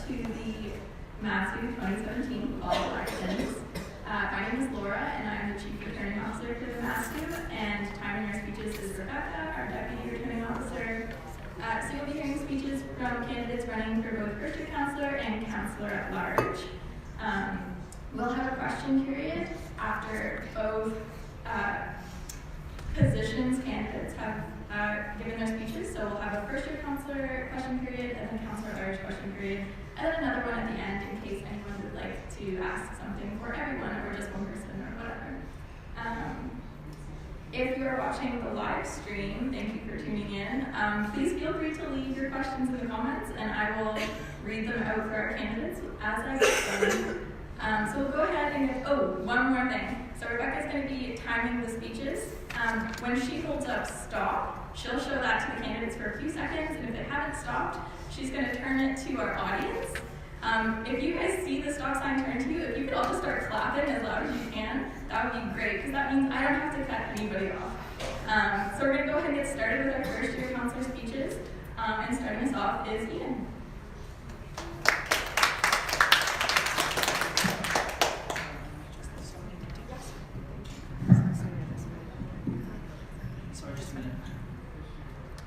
to the MASU 2017 fall elections. My name is Laura, and I'm the Chief Returning Officer for the MASU, and timing our speeches is Rebecca, our Deputy Returning Officer. So you'll be hearing speeches from candidates running for both First Year Counselor and Counselor at Large. We'll have a question period after both positions candidates have given their speeches. So we'll have a First Year Counselor question period, and then Counselor at Large question period, and then another one at the end in case anyone would like to ask something for everyone or just one person or whatever. If you are watching the live stream, thank you for tuning in. Please feel free to leave your questions in the comments, and I will read them out for our candidates as I get them. So we'll go ahead and one more thing. So Rebecca's going to be timing the speeches. When she holds up stop, she'll show that to the candidates for a few seconds, and if they haven't stopped, she's going to turn it to our audience. If you guys see the stop sign turn to you, if you could all just start clapping as loud as you can, that would be great, because that means I don't have to cut anybody off. So we're going to go ahead and get started with our First Year Counselor speeches, and starting us off is Ian.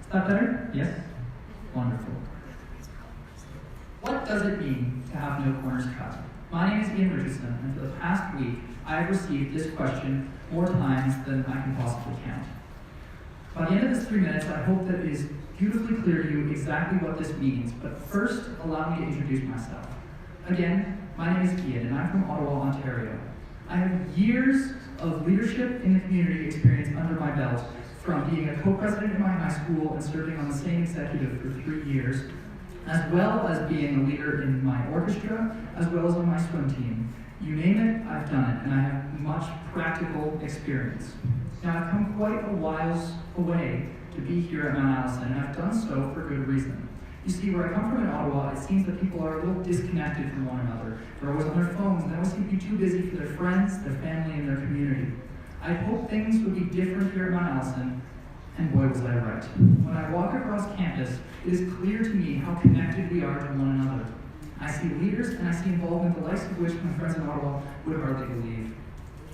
Is that better? Yes? Wonderful. What does it mean to have no corners cut? My name is Ian Richardson, and for the past week, I have received this question more times than I can possibly count. By the end of this 3 minutes, I hope that it is beautifully clear to you exactly what this means, but first, allow me to introduce myself. Again, my name is Ian, and I'm from Ottawa, Ontario. I have years of leadership in the community experience under my belt, from being a co-president in my high school and serving on the same executive for 3 years, as well as being a leader in my orchestra, as well as on my swim team. You name it, I've done it, and I have much practical experience. Now, I've come quite a whiles away to be here at Mount Allison, and I've done so for good reason. You see, where I come from in Ottawa, it seems that people are a little disconnected from one another. They're always on their phones, and they always seem to be too busy for their friends, their family, and their community. I hope things would be different here at Mount Allison, and boy was I right. When I walk across campus, it is clear to me how connected we are to one another. I see leaders and I see involvement, the likes of which my friends in Ottawa would hardly believe.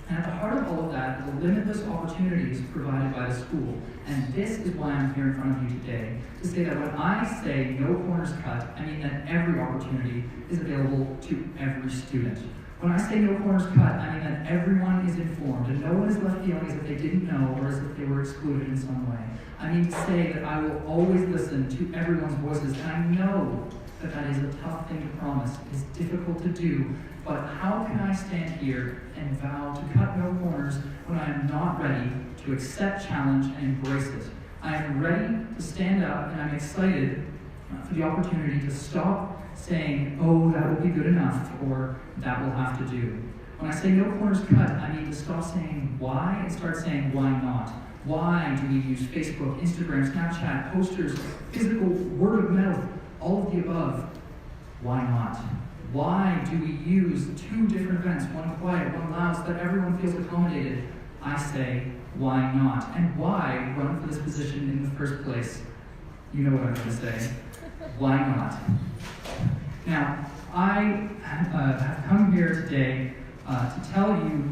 And at the heart of all of that are the limitless opportunities provided by the school. And this is why I'm here in front of you today, to say that when I say no corners cut, I mean that every opportunity is available to every student. When I say no corners cut, I mean that everyone is informed and no one is left feeling as if they didn't know or as if they were excluded in some way. I mean to say that I will always listen to everyone's voices, and I know that that is a tough thing to promise. It is difficult to do, but how can I stand here and vow to cut no corners when I am not ready to accept challenge and embrace it? I am ready to stand up, and I'm excited for the opportunity to stop saying, oh, that will be good enough, or that will have to do. When I say no corners cut, I mean to stop saying why and start saying why not. Why do we use Facebook, Instagram, Snapchat, posters, physical, word of mouth, all of the above? Why not? Why do we use 2 different events, one quiet, one loud, so that everyone feels accommodated? I say, why not? And why run for this position in the first place? You know what I'm going to say. Why not? Now, I have come here today to tell you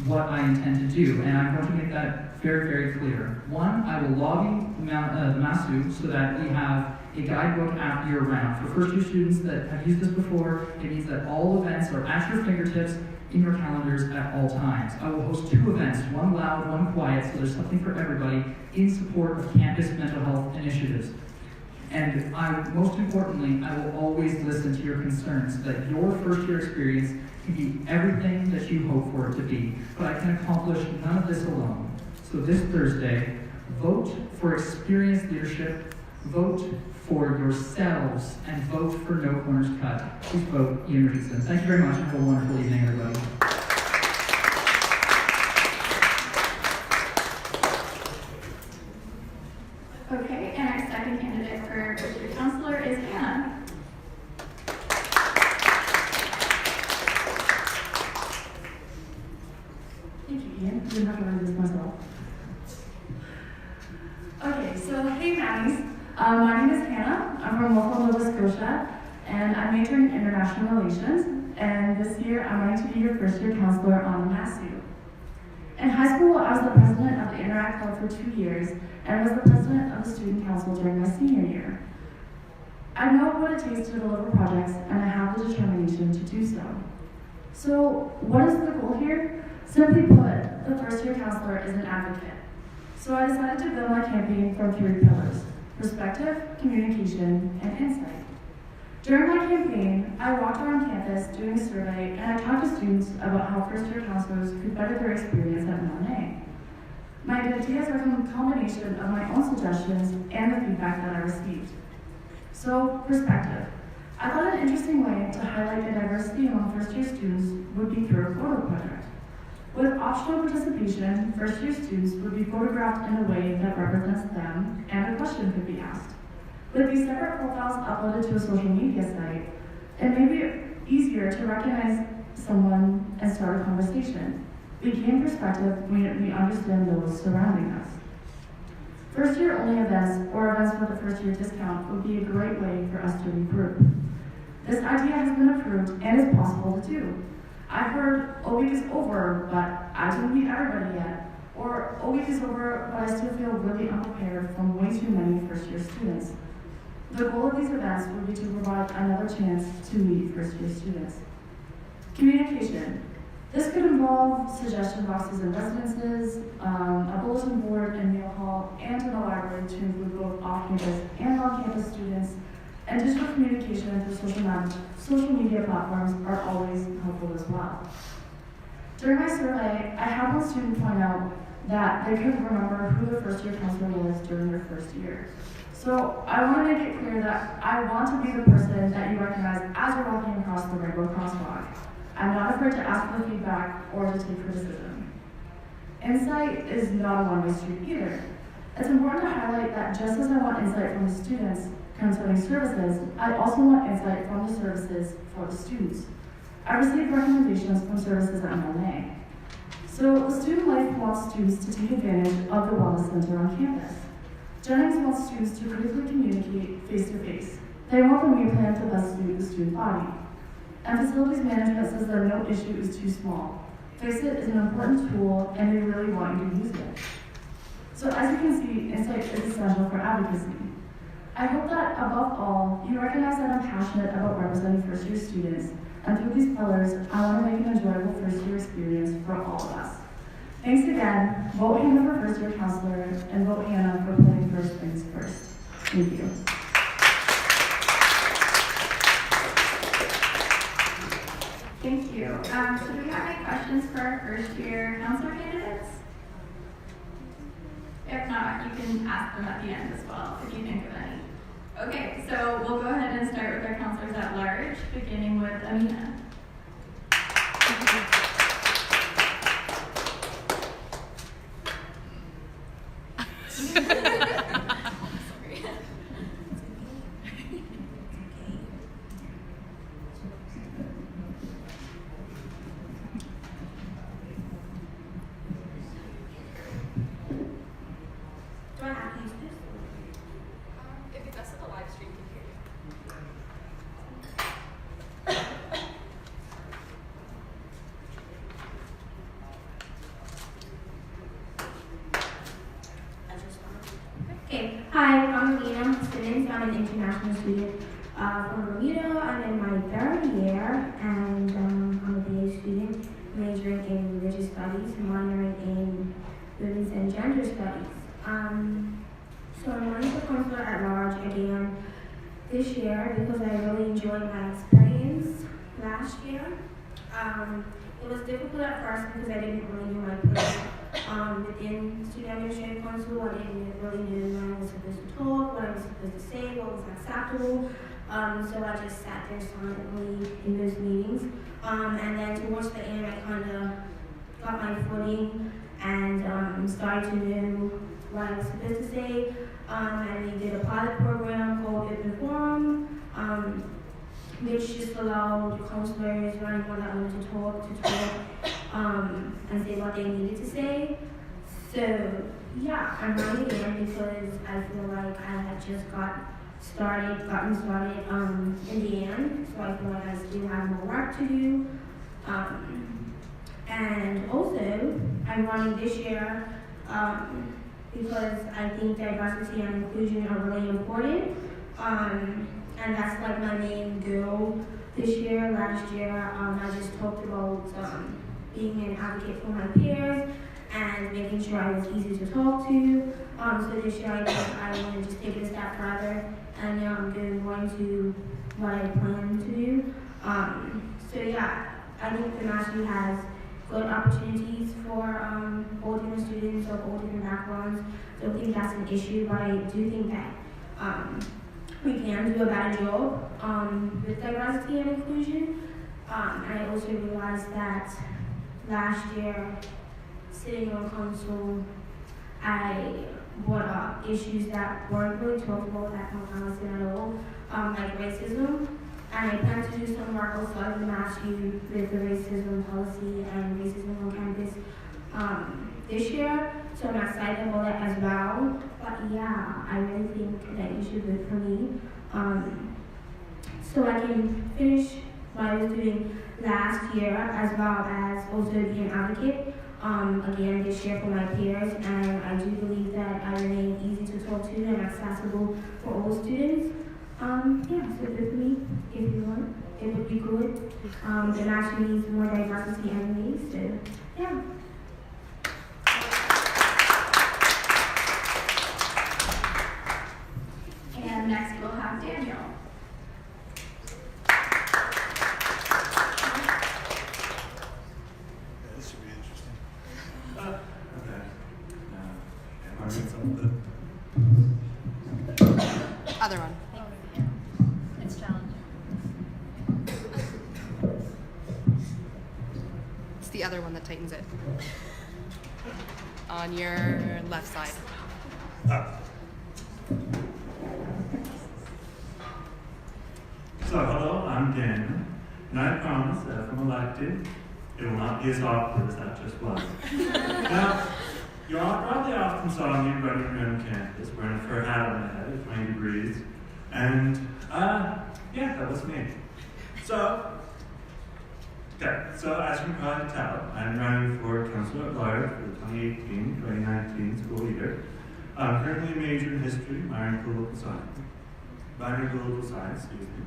what I intend to do, and I'm going to make that very, very clear. One, I will lobby the MASU so that we have a guidebook app year-round. For first-year students that have used this before, it means that all events are at your fingertips in your calendars at all times. I will host 2 events, one loud, one quiet, so there's something for everybody in support of campus mental health initiatives. And most importantly, I will always listen to your concerns, so that your first-year experience can be everything that you hope for it to be. But I can accomplish none of this alone. So this Thursday, vote for experienced leadership, vote for yourselves, and vote for no corners cut. Please vote Ian Richardson. Thank you very much, and have a wonderful evening, everybody. Okay, and our second candidate for First Year Counselor is Hannah. Thank you, Ian. I didn't have to run this myself. Okay, so hey, Maddie. My name is Hannah. I'm from Walthall, Nova Scotia, and I'm majoring in international relations, and this year I'm going to be your first year counselor on the MASU. In high school, I was the president of the Interact Club for 2 years, and was the president of the student council during my senior year. I know what it takes to deliver projects, and I have the determination to do so. So, what is the goal here? Simply put, the first year counselor is an advocate. So I decided to build my campaign from 3 pillars: perspective, communication, and insight. During my campaign, I walked around campus doing a survey, and I talked to students about how first year counselors could better their experience at MLA. My ideas are a combination of my own suggestions and the feedback that I received. So, perspective. I thought an interesting way to highlight the diversity among first year students would be through a photo project. With optional participation, first year students would be photographed in a way that represents them, and a question could be asked. With these separate profiles uploaded to a social media site, it may be easier to recognize someone and start a conversation. We gain perspective when we understand those surrounding us. First year only events or events with a first year discount would be a great way for us to regroup. This idea has been approved and is possible to do. I've heard, "A week is over, but I didn't meet everybody yet," or "A week is over, but I still feel really unprepared from way too many first year students." The goal of these events would be to provide another chance to meet first year students. Communication. This could involve suggestion boxes in residences, a bulletin board in Mail Hall, and in the library to include both off-campus and on-campus students, and digital communication through social media platforms are always helpful as well. During my survey, I had one student point out that they couldn't remember who the first year counselor was during their first year. So I want to make it clear that I want to be the person that you recognize as you're walking across the rainbow crosswalk. I'm not afraid to ask for feedback or to take criticism. Insight is not a one-way street either. It's important to highlight that just as I want insight from the students concerning services, I also want insight from the services for the students. I received recommendations from services at MLA. So the student life wants students to take advantage of the Wellness Center on campus. Jennings wants students to critically communicate face-to-face. They want the meal plan to best suit the student body. And facilities management says that no issue is too small. Face-It is an important tool, and they really want you to use it. So as you can see, insight is essential for advocacy. I hope that, above all, you recognize that I'm passionate about representing first-year students, and through these pillars, I want to make an enjoyable first-year experience for all of us. Thanks again. Vote Hannah for first-year counselor, and vote Hannah for putting first things first. Thank you. Thank you. So do we have any questions for our first year counselor candidates? If not, you can ask them at the end as well, if you think of any. Okay, so we'll go ahead and start with our counselors at large, beginning with Amina. Okay, hi, I'm Alina Simmons. I'm an international student from Bermuda. I'm in my 3rd year, and I'm a BA student majoring in religious studies, minoring in women's and gender studies. So I'm running for counselor at large again this year because I really enjoyed my experience last year. It was difficult at first because I didn't really know my place within Student Administrative Council. I didn't really know when I was supposed to talk, what I was supposed to say, what was acceptable. So I just sat there silently in those meetings. And then towards the end, I kind of got my footing and started to know what I was supposed to say. And we did a pilot program called Open Forum, which just allowed counselors or anyone that wanted to talk and say what they needed to say. So yeah, I'm running again because I feel like I had just got gotten started in the end, so I feel like I still have more work to do. And also, I'm running this year because I think diversity and inclusion are really important. And that's like my main goal this year. Last year, I just talked about being an advocate for my peers and making sure I was easy to talk to. So this year, I think I want to just take it a step further and go more into what I plan to do. So yeah, I think the MASU has good opportunities for all different students of all different backgrounds. Don't think that's an issue, but I do think that we can do a better job with diversity and inclusion. And I also realized that last year, sitting on council, I brought up issues that weren't really talked about at council at all, like racism. And I plan to do some work outside of the MASU with the racism policy and racism on campus this year. So I'm excited about that as well. But yeah, I really think that you should vote for me. So I can finish what I was doing last year as well as also be an advocate again this year for my peers. And I do believe that I remain easy to talk to and accessible for all students. Yeah, so vote for me if you want. It would be good. The MASU needs more diversity anyways, so yeah. And next we'll have Daniel. This should be interesting. Okay. Am I reading something? Other one. It's challenging. It's the other one that tightens it. On your left side. So, hello, I'm Daniel, and I promise that if I'm elected, it will not be as awkward as that just was. Now, you all probably often saw me running around campus wearing a fur hat on my head at 20 degrees, and yeah, that was me. So as you can probably tell, I'm running for councillor at large for the 2018-2019 school year. I'm currently a major in history, minor in political science, excuse me.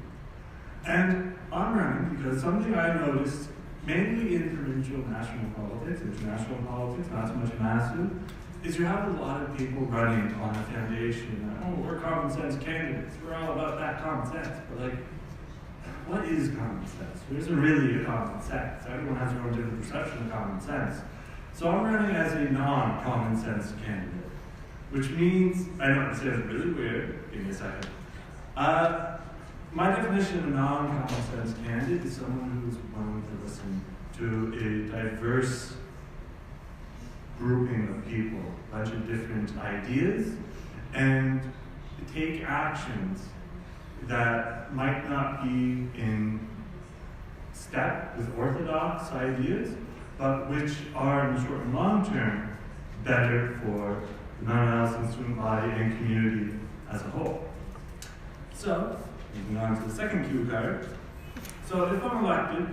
And I'm running because something I noticed, mainly in provincial national politics, international politics, not so much MASU, is you have a lot of people running on a foundation that, oh, we're common sense candidates, we're all about that common sense. But like, what is common sense? There isn't really a common sense. Everyone has their own different perception of common sense. So I'm running as a non-common sense candidate, which means, I know it sounds really weird, give me a second. My definition of a non-common sense candidate is someone who's willing to listen to a diverse grouping of people, a bunch of different ideas, and take actions that might not be in step with orthodox ideas, but which are in the short and long term better for the non-adolescent student body and community as a whole. So, moving on to the second cue card. So if I'm elected,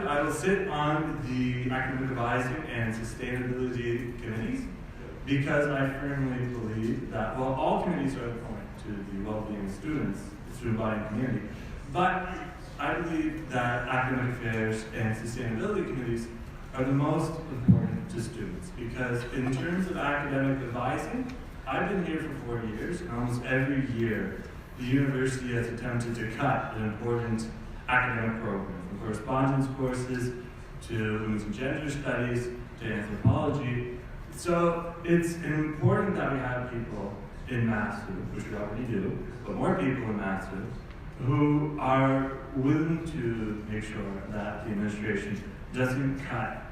I will sit on the academic advising and sustainability committees, because I firmly believe that, well, all committees are important to the well-being of students, the student body and community, but I believe that academic affairs and sustainability committees are the most important to students, because in terms of academic advising, I've been here for 4 years, and almost every year the university has attempted to cut an important academic program, from correspondence courses to women's and gender studies to anthropology. So it's important that we have people in MASU, which we already do, but more people in MASU, who are willing to make sure that the administration doesn't cut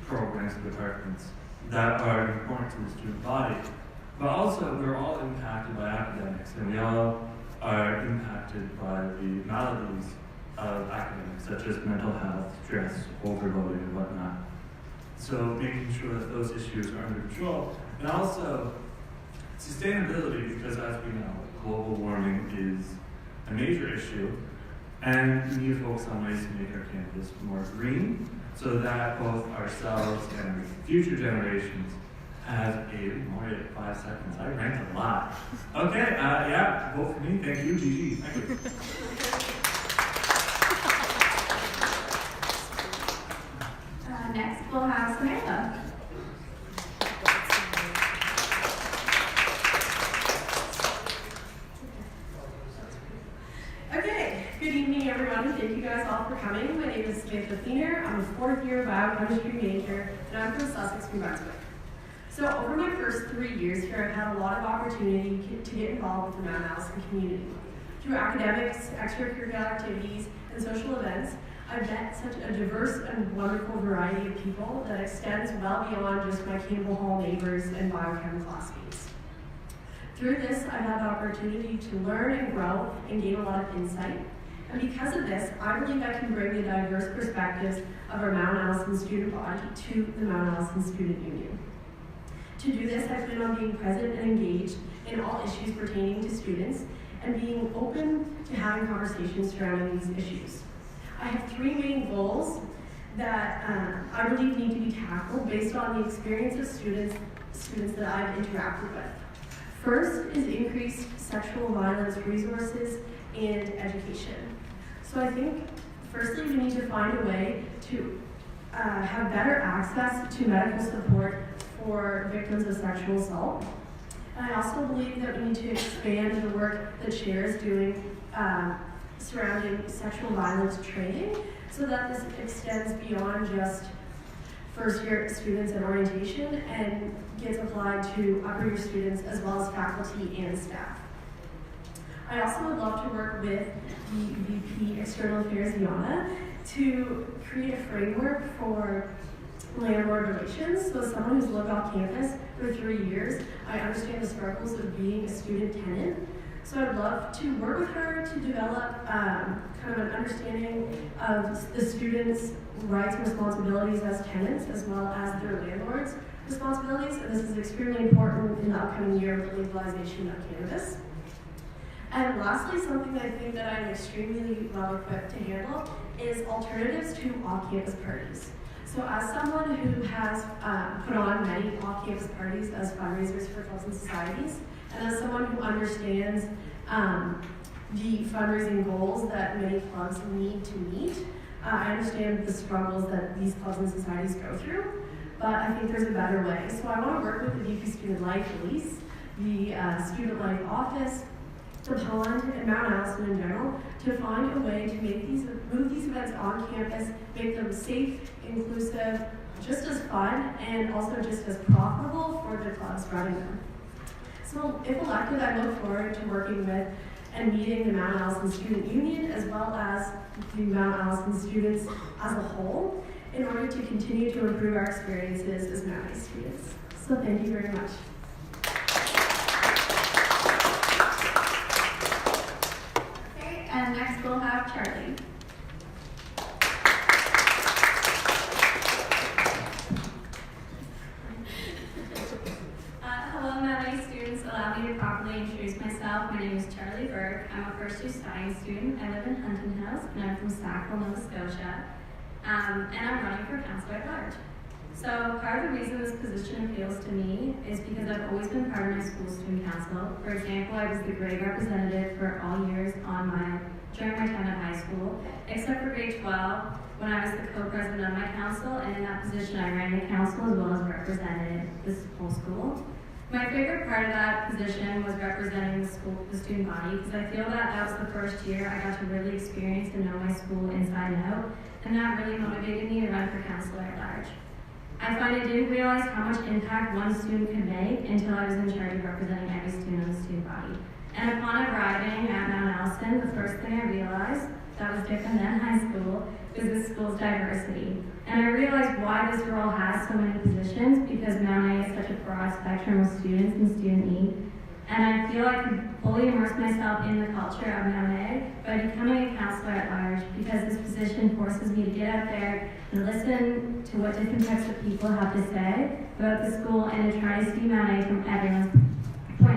programs and departments that are important to the student body. But also, we're all impacted by academics, and we all are impacted by the maladies of academics, such as mental health, stress, overloading, and whatnot. So making sure that those issues are under control. And also, Sustainability, because as we know, global warming is a major issue, and we need to focus on ways to make our campus more green so that both ourselves and future generations have more than 5 seconds. I rant a lot. Okay, yeah, vote for me. Thank you, Gigi. Thank you. Next, we'll have Samantha. Okay, good evening everyone. Thank you guys all for coming. My name is Samantha Thiener. I'm a 4th year biochemistry major and I'm from Sussex, New Brunswick. So over my first 3 years here, I've had a lot of opportunity to get involved with the Mount Allison community. Through academics, extracurricular activities, and social events, I've met such a diverse and wonderful variety of people that extends well beyond just my Campbell Hall neighbors and biochem classmates. Through this, I've had the opportunity to learn and grow and gain a lot of insight. And because of this, I believe I can bring the diverse perspectives of our Mount Allison student body to the Mount Allison Student Union. To do this, I plan on being present and engaged in all issues pertaining to students and being open to having conversations surrounding these issues. I have 3 main goals that I believe need to be tackled based on the experience of students that I've interacted with. First is increased sexual violence resources and education. So I think, firstly, we need to find a way to have better access to medical support for victims of sexual assault. And I also believe that we need to expand the work that Cher is doing surrounding sexual violence training so that this extends beyond just first-year students in orientation and gets applied to upper-year students as well as faculty and staff. I also would love to work with the VP External Affairs, Yana, to create a framework for landlord relations. So as someone who's lived off campus for 3 years, I understand the struggles of being a student tenant. So I'd love to work with her to develop kind of an understanding of the students' rights and responsibilities as tenants as well as their landlords' responsibilities. And this is extremely important in the upcoming year of the legalization of cannabis. And lastly, something I think that I'm extremely well equipped to handle is alternatives to off-campus parties. So as someone who has put on many off-campus parties as fundraisers for clubs and societies, and as someone who understands the fundraising goals that many clubs need to meet, I understand the struggles that these clubs and societies go through, but I think there's a better way. So I want to work with the VP Student Life, Elise, the Student Life Office, the Pond, and Mount Allison in general, to find a way to move these events on campus, make them safe, inclusive, just as fun, and also just as profitable for the clubs running them. So if elected, I look forward to working with and meeting the Mount Allison Student Union as well as the Mount Allison students as a whole in order to continue to improve our experiences as Mount A students. So thank you very much. Okay, and next we'll have Charlie. Hello, Mount A students. Allow me to properly introduce myself. My name is Charlie Burke. I'm a first-year science student. I live in Hunton House, and I'm from Sackville, Nova Scotia. And I'm running for council at large. So part of the reason this position appeals to me is because I've always been part of my school student council. For example, I was the grade representative for all years during my time at high school, except for grade 12, when I was the co-president of my council, and in that position I ran the council as well as represented this whole school. My favorite part of that position was representing the student body, because I feel that that was the first year I got to really experience and know my school inside and out, and that really motivated me to run for council at large. I find I didn't realize how much impact one student could make until I was in charge of representing every student of the student body. And upon arriving at Mount Allison, the first thing I realized that was different than high school was the school's diversity. And I realized why this role has so many positions, because Mount A is such a broad spectrum of students and student need. And I feel I can fully immerse myself in the culture of Mount A by becoming a counselor at large, because this position forces me to get out there and listen to what different types of people have to say about the school and to try to see Mount A from everyone's point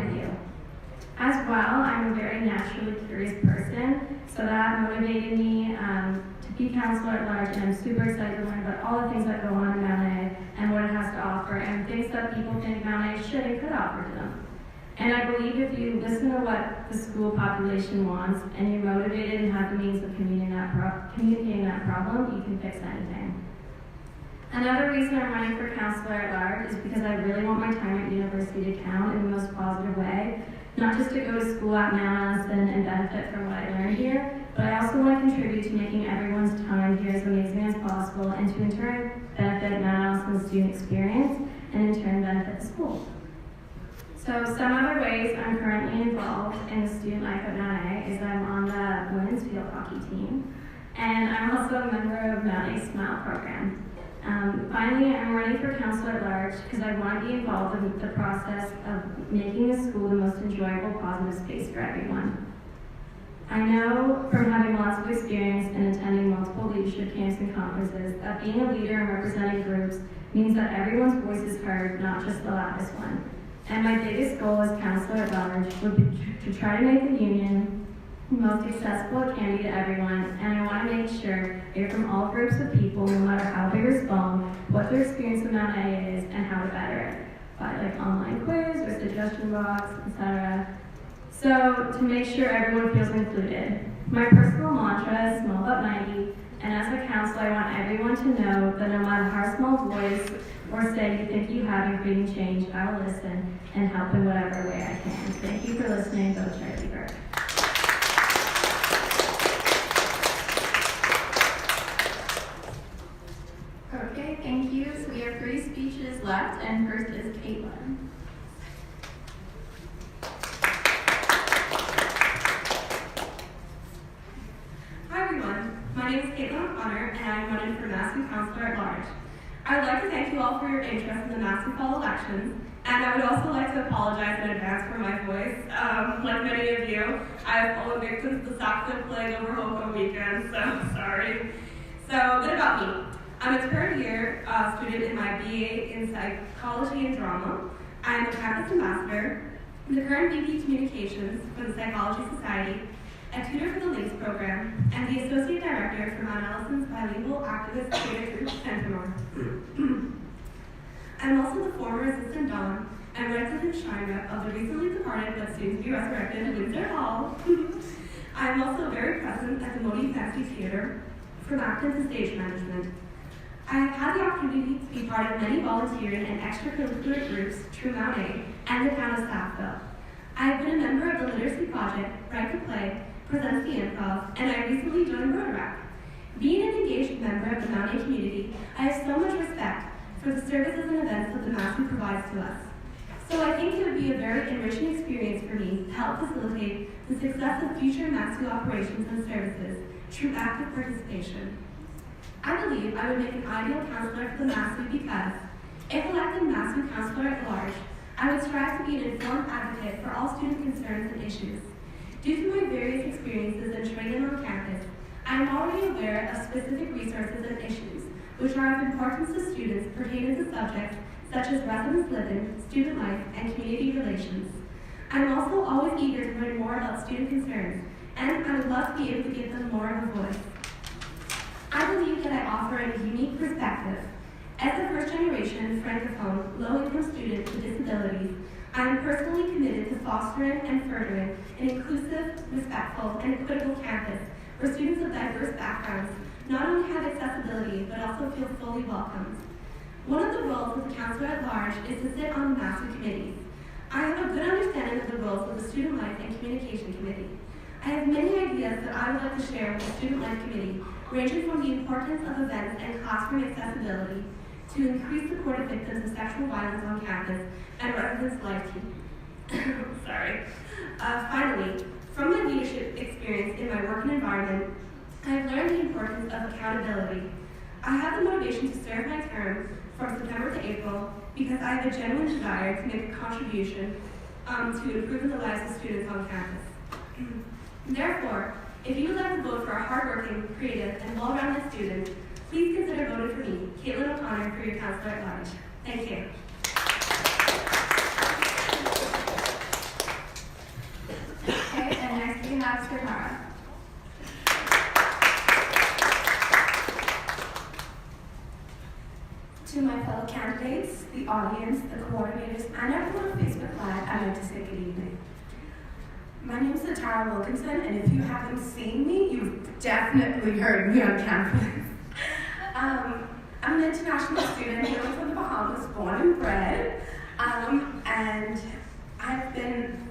As well, I'm a very naturally curious person, so that motivated me to be counselor at large, and I'm super excited to learn about all the things that go on in Mount A and what it has to offer, and things that people think Mount A should and could offer to them. And I believe if you listen to what the school population wants, and you're motivated and have the means of communicating that problem, you can fix anything. Another reason I'm running for counselor at large is because I really want my time at university to count in the most positive way. Not just to go to school at Mount Allison and benefit from what I learned here, but I also want to contribute to making everyone's time here as amazing as possible, and to in turn benefit Mount Allison's student experience, and in turn benefit the school. So some other ways I'm currently involved in the student life at Mount A is I'm on the women's field hockey team, and I'm also a member of Mount A Smile program. Finally, I'm running for counselor at large because I want to be involved in the process of making the school the most enjoyable, positive space for everyone. I know from having lots of experience and attending multiple leadership camps and conferences that being a leader and representing groups means that everyone's voice is heard, not just the loudest one. And my biggest goal as counselor at large would be to try to make the union the most accessible it can be to everyone, and I want to make sure I hear from all groups of people, no matter how they respond, what their experience of Mount A is, and how to better it, by like online quiz or suggestion box, etc. So to make sure everyone feels included. My personal mantra is small but mighty, and as a counselor, I want everyone to know that no matter how small voice or say you think you have in creating change, I will listen and help in whatever way I can. Thank you for listening. Go Charlie Burke. Okay, thank you. So we have 3 speeches left, and first is Caitlin. Hi everyone, my name is Caitlin O'Connor, and I'm running for MASU Counselor at Large. I would like to thank you all for your interest in the MASU fall elections, and I would also like to apologize in advance for my voice. Like many of you, I have fallen victim to the Sackville plague over Hoco weekend, so sorry. So, a bit about me. I'm a third year student in my BA in Psychology and Drama. I'm a campus ambassador, the current VP Communications for the Psychology Society, a tutor for the LINKS program, and the Associate Director for Mount Allison's Bilingual Activist Creative Group, Sentinel. I'm also the former Assistant Don and resident shrine rep of the recently departed but soon to be resurrected Windsor Hall. I'm also very present at the Modi Fancy Theater from acting to stage management. I have had the opportunity to be part of many volunteering and extracurricular groups through Mount A and the town of Sackville. I have been a member of the Literacy Project, Write to Play, Presents the Improv, and I recently joined Rotaract. Being an engaged member of the Mount A community, I have so much respect for the services and events that the MASU provides to us. So I think it would be a very enriching experience for me to help facilitate the success of future MASU operations and services through active participation. I believe I would make an ideal counselor for the MASU because, if elected MASU counselor at large, I would strive to be an informed advocate for all student concerns and issues. Due to my various experiences and training on campus, I am already aware of specific resources and issues which are of importance to students pertaining to subjects such as residence living, student life, and community relations. I am also always eager to learn more about student concerns, and I would love to be able to give them more of a voice. I believe that I offer a unique perspective. As a first-generation, francophone, low-income student with disabilities, I am personally committed to fostering and furthering an inclusive, respectful, and equitable campus where students of diverse backgrounds not only have accessibility, but also feel fully welcomed. One of the roles of the counselor at large is to sit on the MASU committees. I have a good understanding of the roles of the Student Life and Communication Committee. I have many ideas that I would like to share with the Student Life Committee, ranging from the importance of events and classroom accessibility to increased support of victims of sexual violence on campus and residents' life team. Sorry. Finally, from my leadership experience in my working environment, I have learned the importance of accountability. I have the motivation to serve my term from September to April because I have a genuine desire to make a contribution to improving the lives of students on campus. Therefore, if you would like to vote for a hardworking, creative, and well-rounded student, please consider voting for me, Caitlin O'Connor, for your counselor at large. Thank you. candidates, the audience, the coordinators, and everyone on Facebook Live, I'd like to say good evening. My name is Tara Wilkinson, and if you haven't seen me, you've definitely heard me on campus. I'm an international student hailing from the Bahamas, born and bred, and I've been,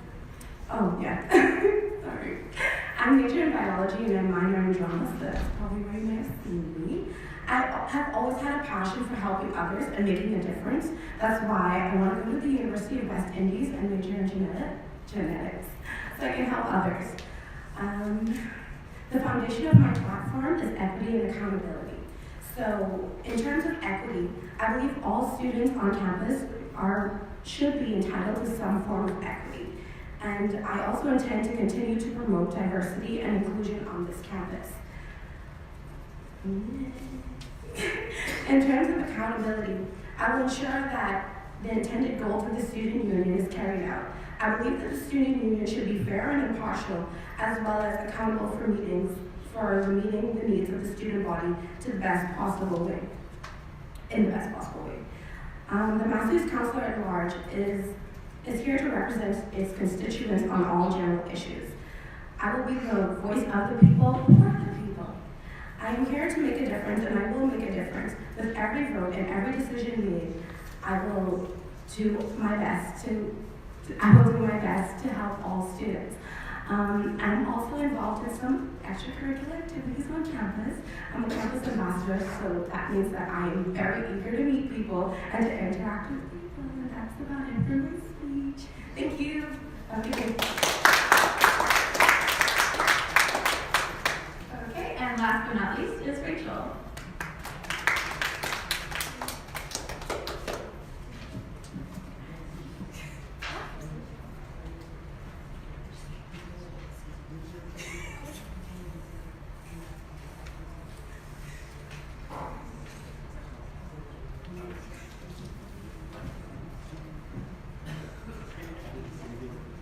sorry. I'm majoring in biology and a minor in drama, so that's probably why you may have seen me. I have always had a passion for helping others and making a difference. That's why I want to go to the University of West Indies and major in genetics, so I can help others. The foundation of my platform is equity and accountability. So, in terms of equity, I believe all students on campus should be entitled to some form of equity. And I also intend to continue to promote diversity and inclusion on this campus. In terms of accountability, I will ensure that the intended goal for the student union is carried out. I believe that the student union should be fair and impartial, as well as accountable for meeting the needs of the student body to the best possible way, in the best possible way. The MASU's counselor at large is here to represent its constituents on all general issues. I will be the voice of the people for the people. I am here to make a difference, and I will make a difference. With every vote and every decision made, I will do my best to help all students. I'm also involved in some extracurricular activities on campus. I'm a campus ambassador, so that means that I am very eager to meet people and to interact with people, and that's about it for my speech. Thank you. Have a good day. Okay, and last but not least is Rachel.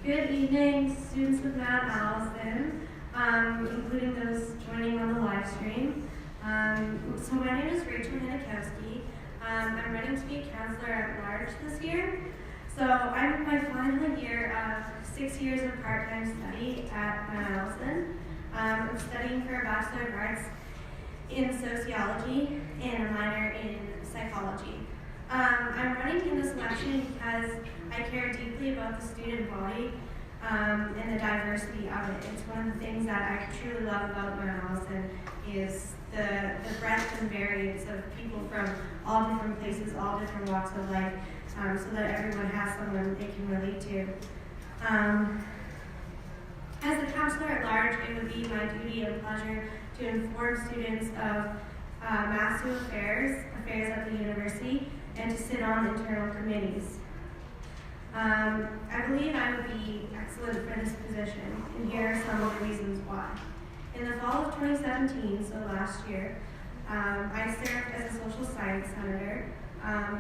Good evening, students of Mount Allison, including those joining on the live stream. So my name is Rachel Hanikowski. I'm running to be counselor at large this year. So I'm in my final year of 6 years of part-time study at Mount Allison. I'm studying for a Bachelor of Arts in Sociology and a minor in Psychology. I'm running in this election because I care deeply about the student body and the diversity of it. It's one of the things that I truly love about Mount Allison is the breadth and variance of people from all different places, all different walks of life, so that everyone has someone they can relate to. As a counselor at large, it would be my duty and pleasure to inform students of MASU affairs at the university, and to sit on internal committees. I believe I would be excellent for this position, and here are some of the reasons why. In the fall of 2017, so last year, I served as a social science senator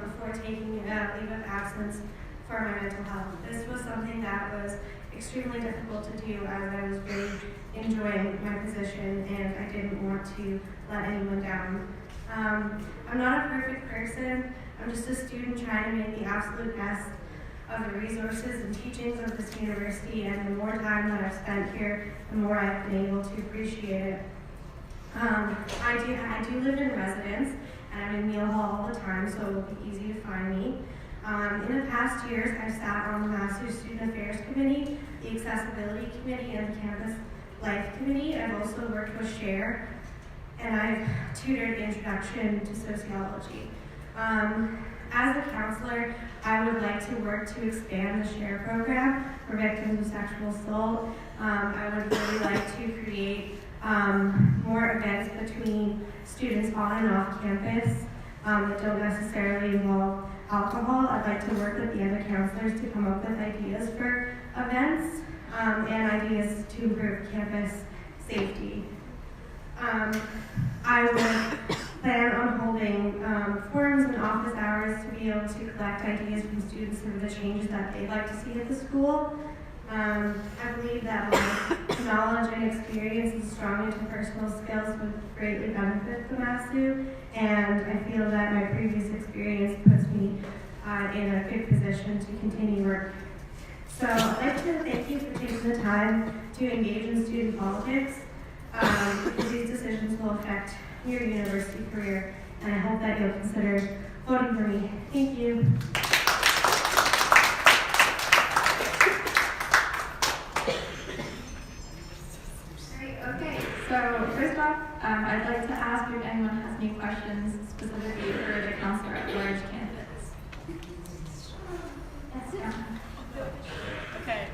before taking a leave of absence for my mental health. This was something that was extremely difficult to do as I was really enjoying my position and I didn't want to let anyone down. I'm not a perfect person. I'm just a student trying to make the absolute best of the resources and teachings of this university, and the more time that I've spent here, the more I've been able to appreciate it. I do live in residence, and I'm in Meal Hall all the time, so it'll be easy to find me. In the past years, I've sat on the MASU Student Affairs Committee, the Accessibility Committee, and the Campus Life Committee. I've also worked with SHARE, and I've tutored Introduction to Sociology. As a counselor, I would like to work to expand the SHARE program for victims of sexual assault. I would really like to create more events between students on and off campus that don't necessarily involve alcohol. I'd like to work with the other counselors to come up with ideas for events and ideas to improve campus safety. I would plan on holding forums and office hours to be able to collect ideas from students for the changes that they'd like to see at the school. I believe that my knowledge and experience and strong interpersonal skills would greatly benefit the MASU, and I feel that my previous experience puts me in a good position to continue work. So I'd like to thank you for taking the time to engage in student politics, because these decisions will affect your university career, and I hope that you'll consider voting for me. Thank you. Okay, so first off, I'd like to ask if anyone has any questions specifically for the counselor at large candidates. Yes, yeah. Okay.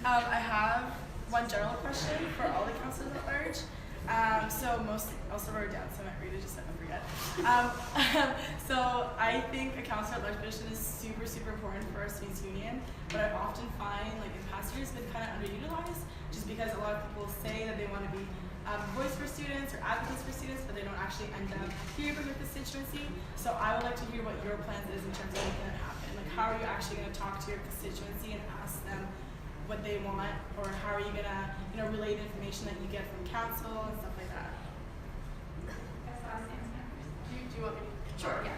I have one general question for all the counselors at large. I'll also wrote it down so I might read it just so I don't forget. So I think a counselor at large position is super, super important for our students union, but I often find like in past years it's been kind of underutilized just because a lot of people say that they want to be a voice for students or advocates for students, but they don't actually end up hearing from their constituency. So I would like to hear what your plans is in terms of making that happen. Like how are you actually going to talk to your constituency and ask them what they want, or how are you going to, relay the information that you get from council and stuff like that? Do you want me to? Sure, yeah.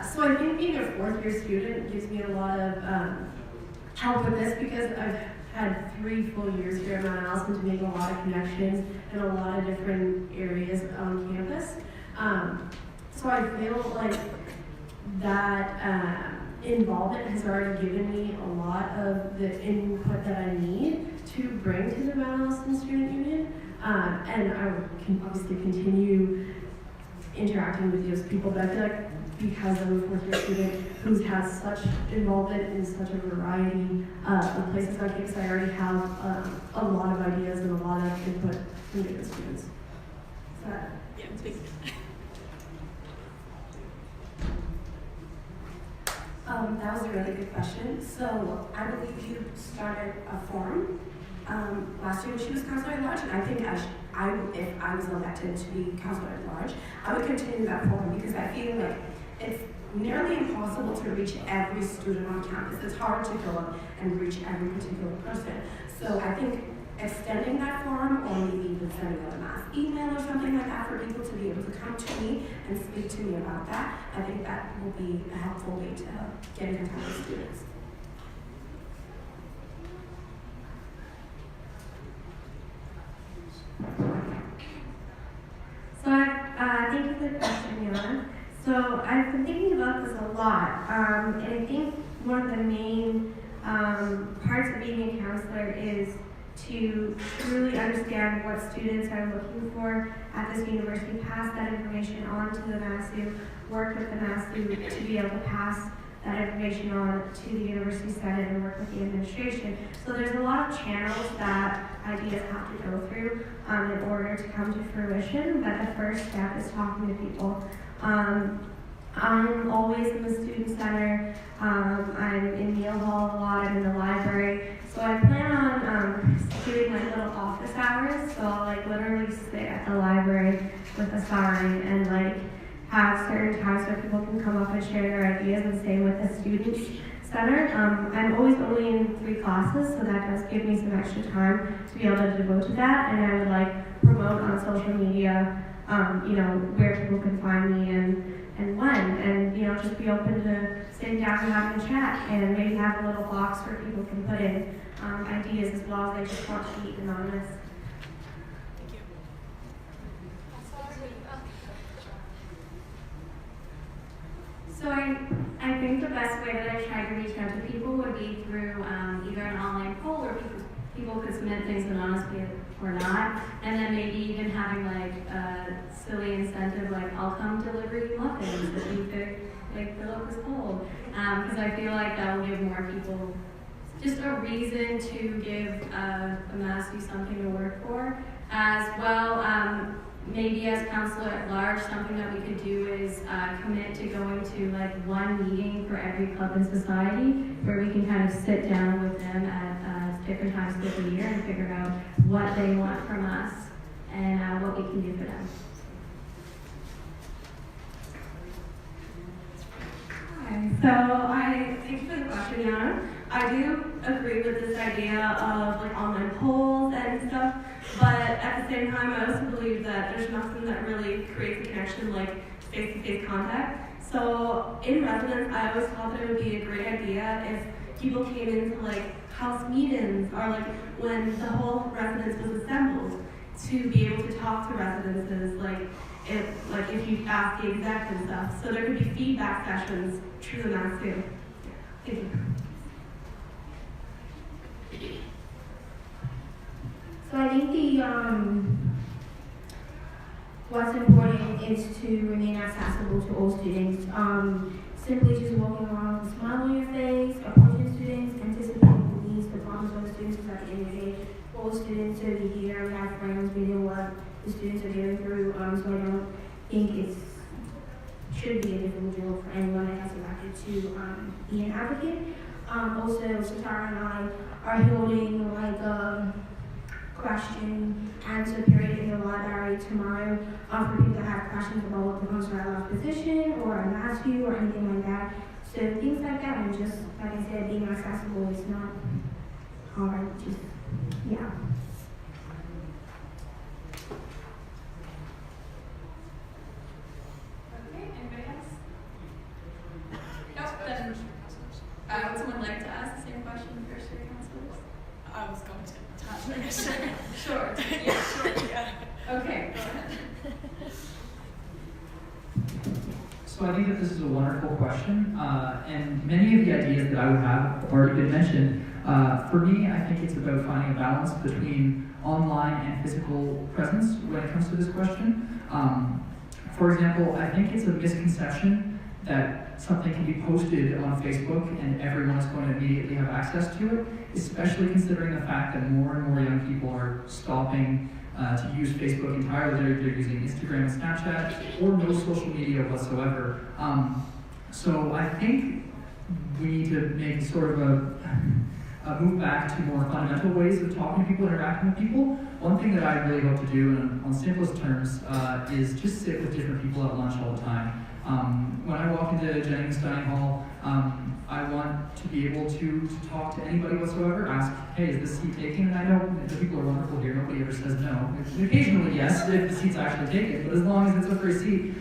So I think being a fourth-year student gives me a lot of help with this because I've had 3 full years here at Mount Allison to make a lot of connections in a lot of different areas on campus. So I feel like that involvement has already given me a lot of the input that I need to bring to the Mount Allison Student Union. And I can obviously continue interacting with those people, but I feel like because I'm a fourth-year student who's had such involvement in such a variety of places on campus, I already have a lot of ideas and a lot of input from different students. So, Yeah, thank you. That was a really good question. So I believe you started a forum last year when she was counselor at large, and I think if I was elected to be counselor at large, I would continue that forum because I feel like it's nearly impossible to reach every student on campus. It's hard to go up and reach every particular person. So I think extending that forum, or maybe even sending out a mass email or something like that for people to be able to come to me and speak to me about that, I think that will be a helpful way to get in contact with students. So thank you for the question, Yana. So I've been thinking about this a lot, and I think one of the main parts of being a counselor is to truly understand what students are looking for at this university, pass that information on to the MASU, work with the MASU to be able to pass that information on to the University Senate and work with the administration. So there's a lot of channels that ideas have to go through in order to come to fruition, but the first step is talking to people. I'm always in the student center, I'm in Neal Hall a lot, I'm in the library, so I plan on doing like little office hours, so I'll like literally sit at the library with a sign and like have certain times where people can come up and share their ideas, and same with the student center. I'm always only in 3 classes, so that does give me some extra time to be able to devote to that, and I would like promote on social media, where people can find me and when, and just be open to sitting down and having a chat, and maybe have a little box where people can put in ideas as well as they just want to be anonymous. Thank you. So I think the best way that I try to reach out to people would be through either an online poll where people could submit things anonymously or not, and then maybe even having like a silly incentive like I'll come deliver you muffins if you could like fill out this poll, because I feel like that will give more people just a reason to give a MASU something to work for. As well, maybe as counselor at large, something that we could do is commit to going to like 1 meeting for every club and society, where we can kind of sit down with them at different times of the year and figure out what they want from us and what we can do for them. So I thank you for the question, Yana. I do agree with this idea of like online polls and stuff, but at the same time, I also believe that there's nothing that really creates a connection like face-to-face contact. So in residence, I always thought that it would be a great idea if people came into like house meetings or like when the whole residence was assembled to be able to talk to residences, like if you ask the exec and stuff. So there could be feedback sessions through the MASU. Thank you. So I think what's important is to remain accessible to all students. Simply just walking around with a smile on your face, approaching students, anticipating the needs, the problems of the students, because at the end of the day, all students over here, we have friends, we know what the students are going through, so I don't think it should be a difficult deal for anyone that has elected to be an advocate. Also, Satara and I are holding like a question answer period in the library tomorrow for people that have questions about what the consular position or a MASU or anything like that. So things like that, and just like I said, being accessible is not hard. Just yeah. Okay, anybody else? Nope, then would someone like to ask the same question for city councilors? I was going to. Sure. Sure. Yeah, sure. Yeah. Okay, go ahead. So I think that this is a wonderful question, and many of the ideas that I would have have already been mentioned. For me, I think it's about finding a balance between online and physical presence when it comes to this question. For example, I think it's a misconception that something can be posted on Facebook and everyone is going to immediately have access to it, especially considering the fact that more and more young people are stopping to use Facebook entirely. They're using Instagram and Snapchat or no social media whatsoever. So I think we need to make sort of a move back to more fundamental ways of talking to people, interacting with people. One thing that I really hope to do, and on simplest terms, is just sit with different people at lunch all the time. When I walk into Jennings Dining Hall, I want to be able to talk to anybody whatsoever, ask, hey, is this seat taken? And I know the people are wonderful here, nobody ever says no. Occasionally, yes, if the seat's actually taken, but as long as it's a free seat,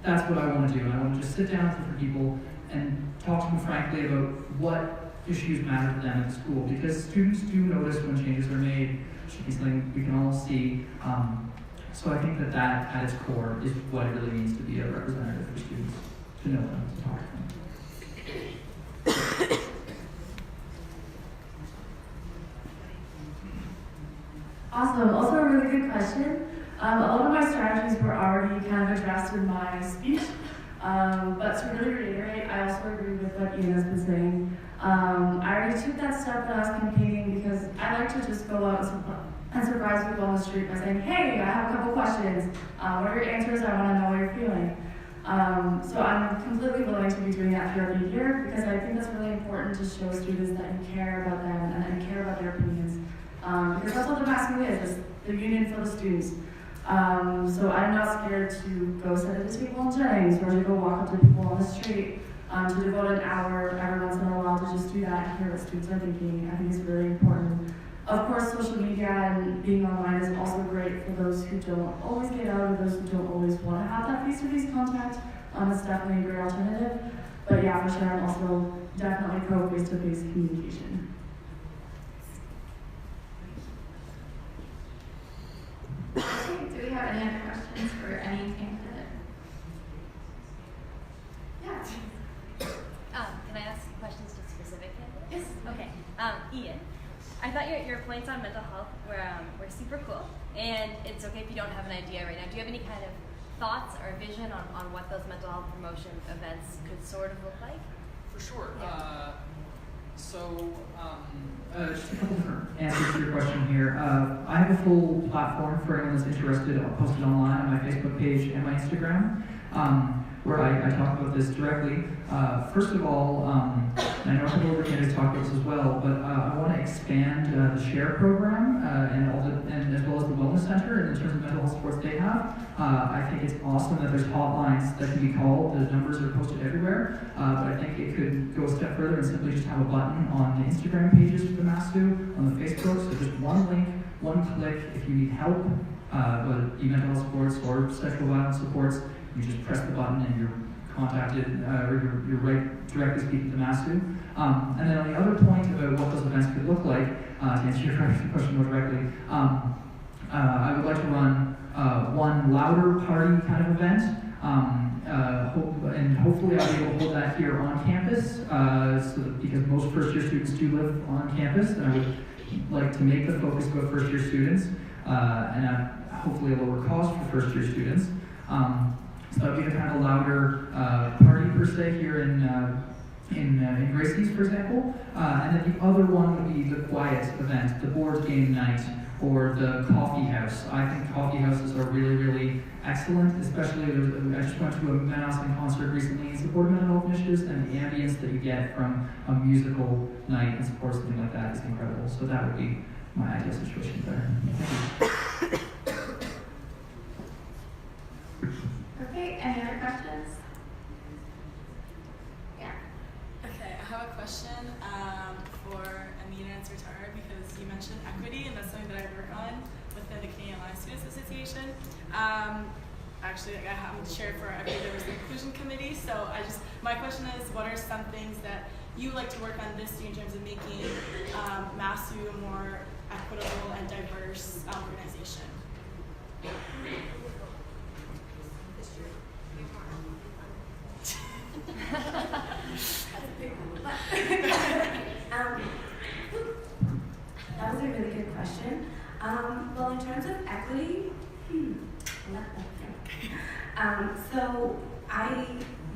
that's what I want to do. I want to just sit down with different people and talk to them frankly about what issues matter to them at the school, because students do notice when changes are made. It should be something we can all see. So I think that at its core is what it really means to be a representative for students, to know them, to talk to them. Awesome. Also a really good question. A lot of my strategies were already kind of addressed in my speech, but to really reiterate, I also agree with what Ian has been saying. I already took that step when I was campaigning because I like to just go out and surprise people on the street by saying, hey, I have a couple questions. What are your answers? I want to know what you're feeling. So I'm completely willing to be doing that throughout the year because I think that's really important to show students that you care about them and that you care about their opinions. Because that's what the MASU is the union for the students. So I'm not scared to go sit at a table in Jennings or to go walk up to people on the street, to devote an hour every once in a while to just do that and hear what students are thinking. I think it's really important. Of course, social media and being online is also great for those who don't always get out or those who don't always want to have that face-to-face contact. It's definitely a great alternative. But yeah, for sure, I'm also definitely pro face-to-face communication. Okay, do we have any other questions for any candidate? Yeah. Can I ask questions to specific candidates? Yes. Okay. Ian, I thought your points on mental health were super cool, and it's okay if you don't have an idea right now. Do you have any kind of thoughts or vision on what those mental health promotion events could sort of look like? For sure. Yeah. Just a couple different answers to your question here. I have a full platform for anyone that's interested. I'll post it online on my Facebook page and my Instagram. where I talk about this directly. First of all, and I know a couple of candidates talk about this as well, but I want to expand the SHARE program and as well as the Wellness Center in terms of mental health supports they have. I think it's awesome that there's hotlines that can be called. The numbers are posted everywhere, but I think it could go a step further and simply just have a button on the Instagram pages for the MASU, on the Facebook, so just one link, one click. If you need help, whether it be mental health supports or sexual violence supports, you just press the button and you're contacted, or you're right directly speaking to MASU. And then on the other point about what those events could look like, to answer your question more directly, I would like to run one louder party kind of event, and hopefully I'll be able to hold that here on campus, because most first-year students do live on campus, and I would like to make the focus about first-year students, and hopefully a lower cost for first-year students. So that would be a kind of louder party per se here in Gracie's, for example. And then the other one would be the quiet event, the board game night, or the coffee house. I think coffee houses are really, really excellent, especially I just went to a Madison concert recently in support of mental health initiatives, and the ambience that you get from a musical night in support of something like that is incredible. So that would be my ideal situation there. Thank you. Okay, any other questions? Yeah. Okay, I have a question for Amina and Sartar, because you mentioned equity, and that's something that I work on within the Canadian Live Students Association. Actually, I haven't shared for our Equity, Diversity, and Inclusion Committee, so my question is, what are some things that you like to work on this year in terms of making MASU a more equitable and diverse organization? That was a really good question. Well, in terms of equity, so I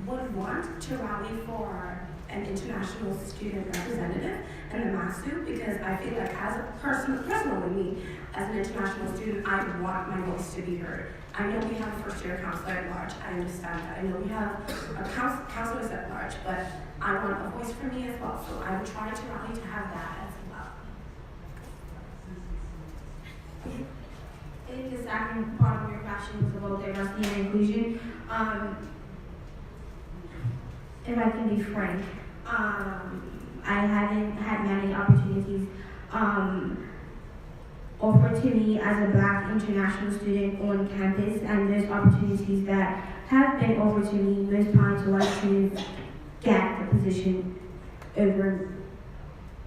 would want to rally for an international student representative in the MASU, because I feel like as a personally me, as an international student, I want my voice to be heard. I know we have a first-year counselor at large. I understand that. I know we have a counselors at large, but I want a voice for me as well. So I would try to rally to have that as well. I think the second part of your question was about diversity and inclusion. If I can be frank, I haven't had many opportunities offered to me as a Black international student on campus, and there's opportunities that have been offered to me most times white students get the position over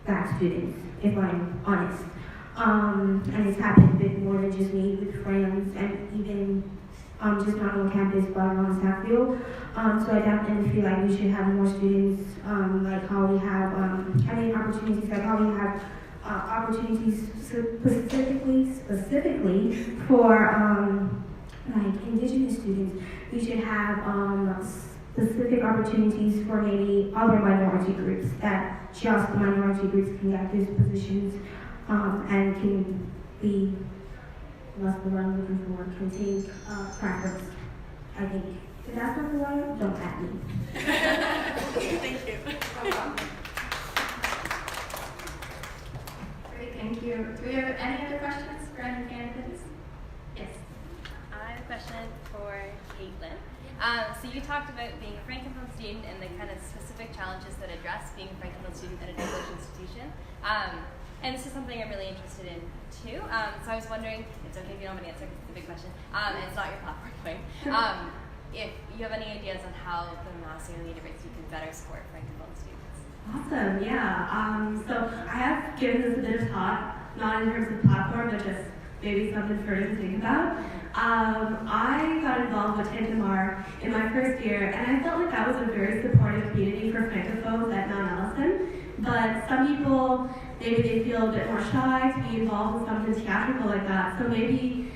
Black students, if I'm honest. And it's happened a bit more than just me, with friends, and even just not on campus, but on staff field. So I definitely feel like we should have more students, like how we have, opportunities, like how we have opportunities specifically for like Indigenous students. We should have specific opportunities for maybe other minority groups, that just minority groups can get those positions and can be, that's the word I'm looking for, can take preference, I think. If that's not the word, don't at me. Thank you. Great, thank you. Do we have any other questions for any candidates? Yes. I have a question for Caitlin. So you talked about being a Francophone student and the kind of specific challenges that address being a Francophone student at an English institution. And this is something I'm really interested in too. So I was wondering, it's okay if you don't have an answer, it's a big question. It's not your platform point. If you have any ideas on how the MASU and the university can better support Francophone students. Awesome, yeah. So I have given this a bit of thought, not in terms of platform, but just maybe something further to think about. I got involved with Tintamar in my first year, and I felt like that was a very supportive community for Francophones at Mount Allison. But some people, maybe they feel a bit more shy to be involved in something theatrical like that. So maybe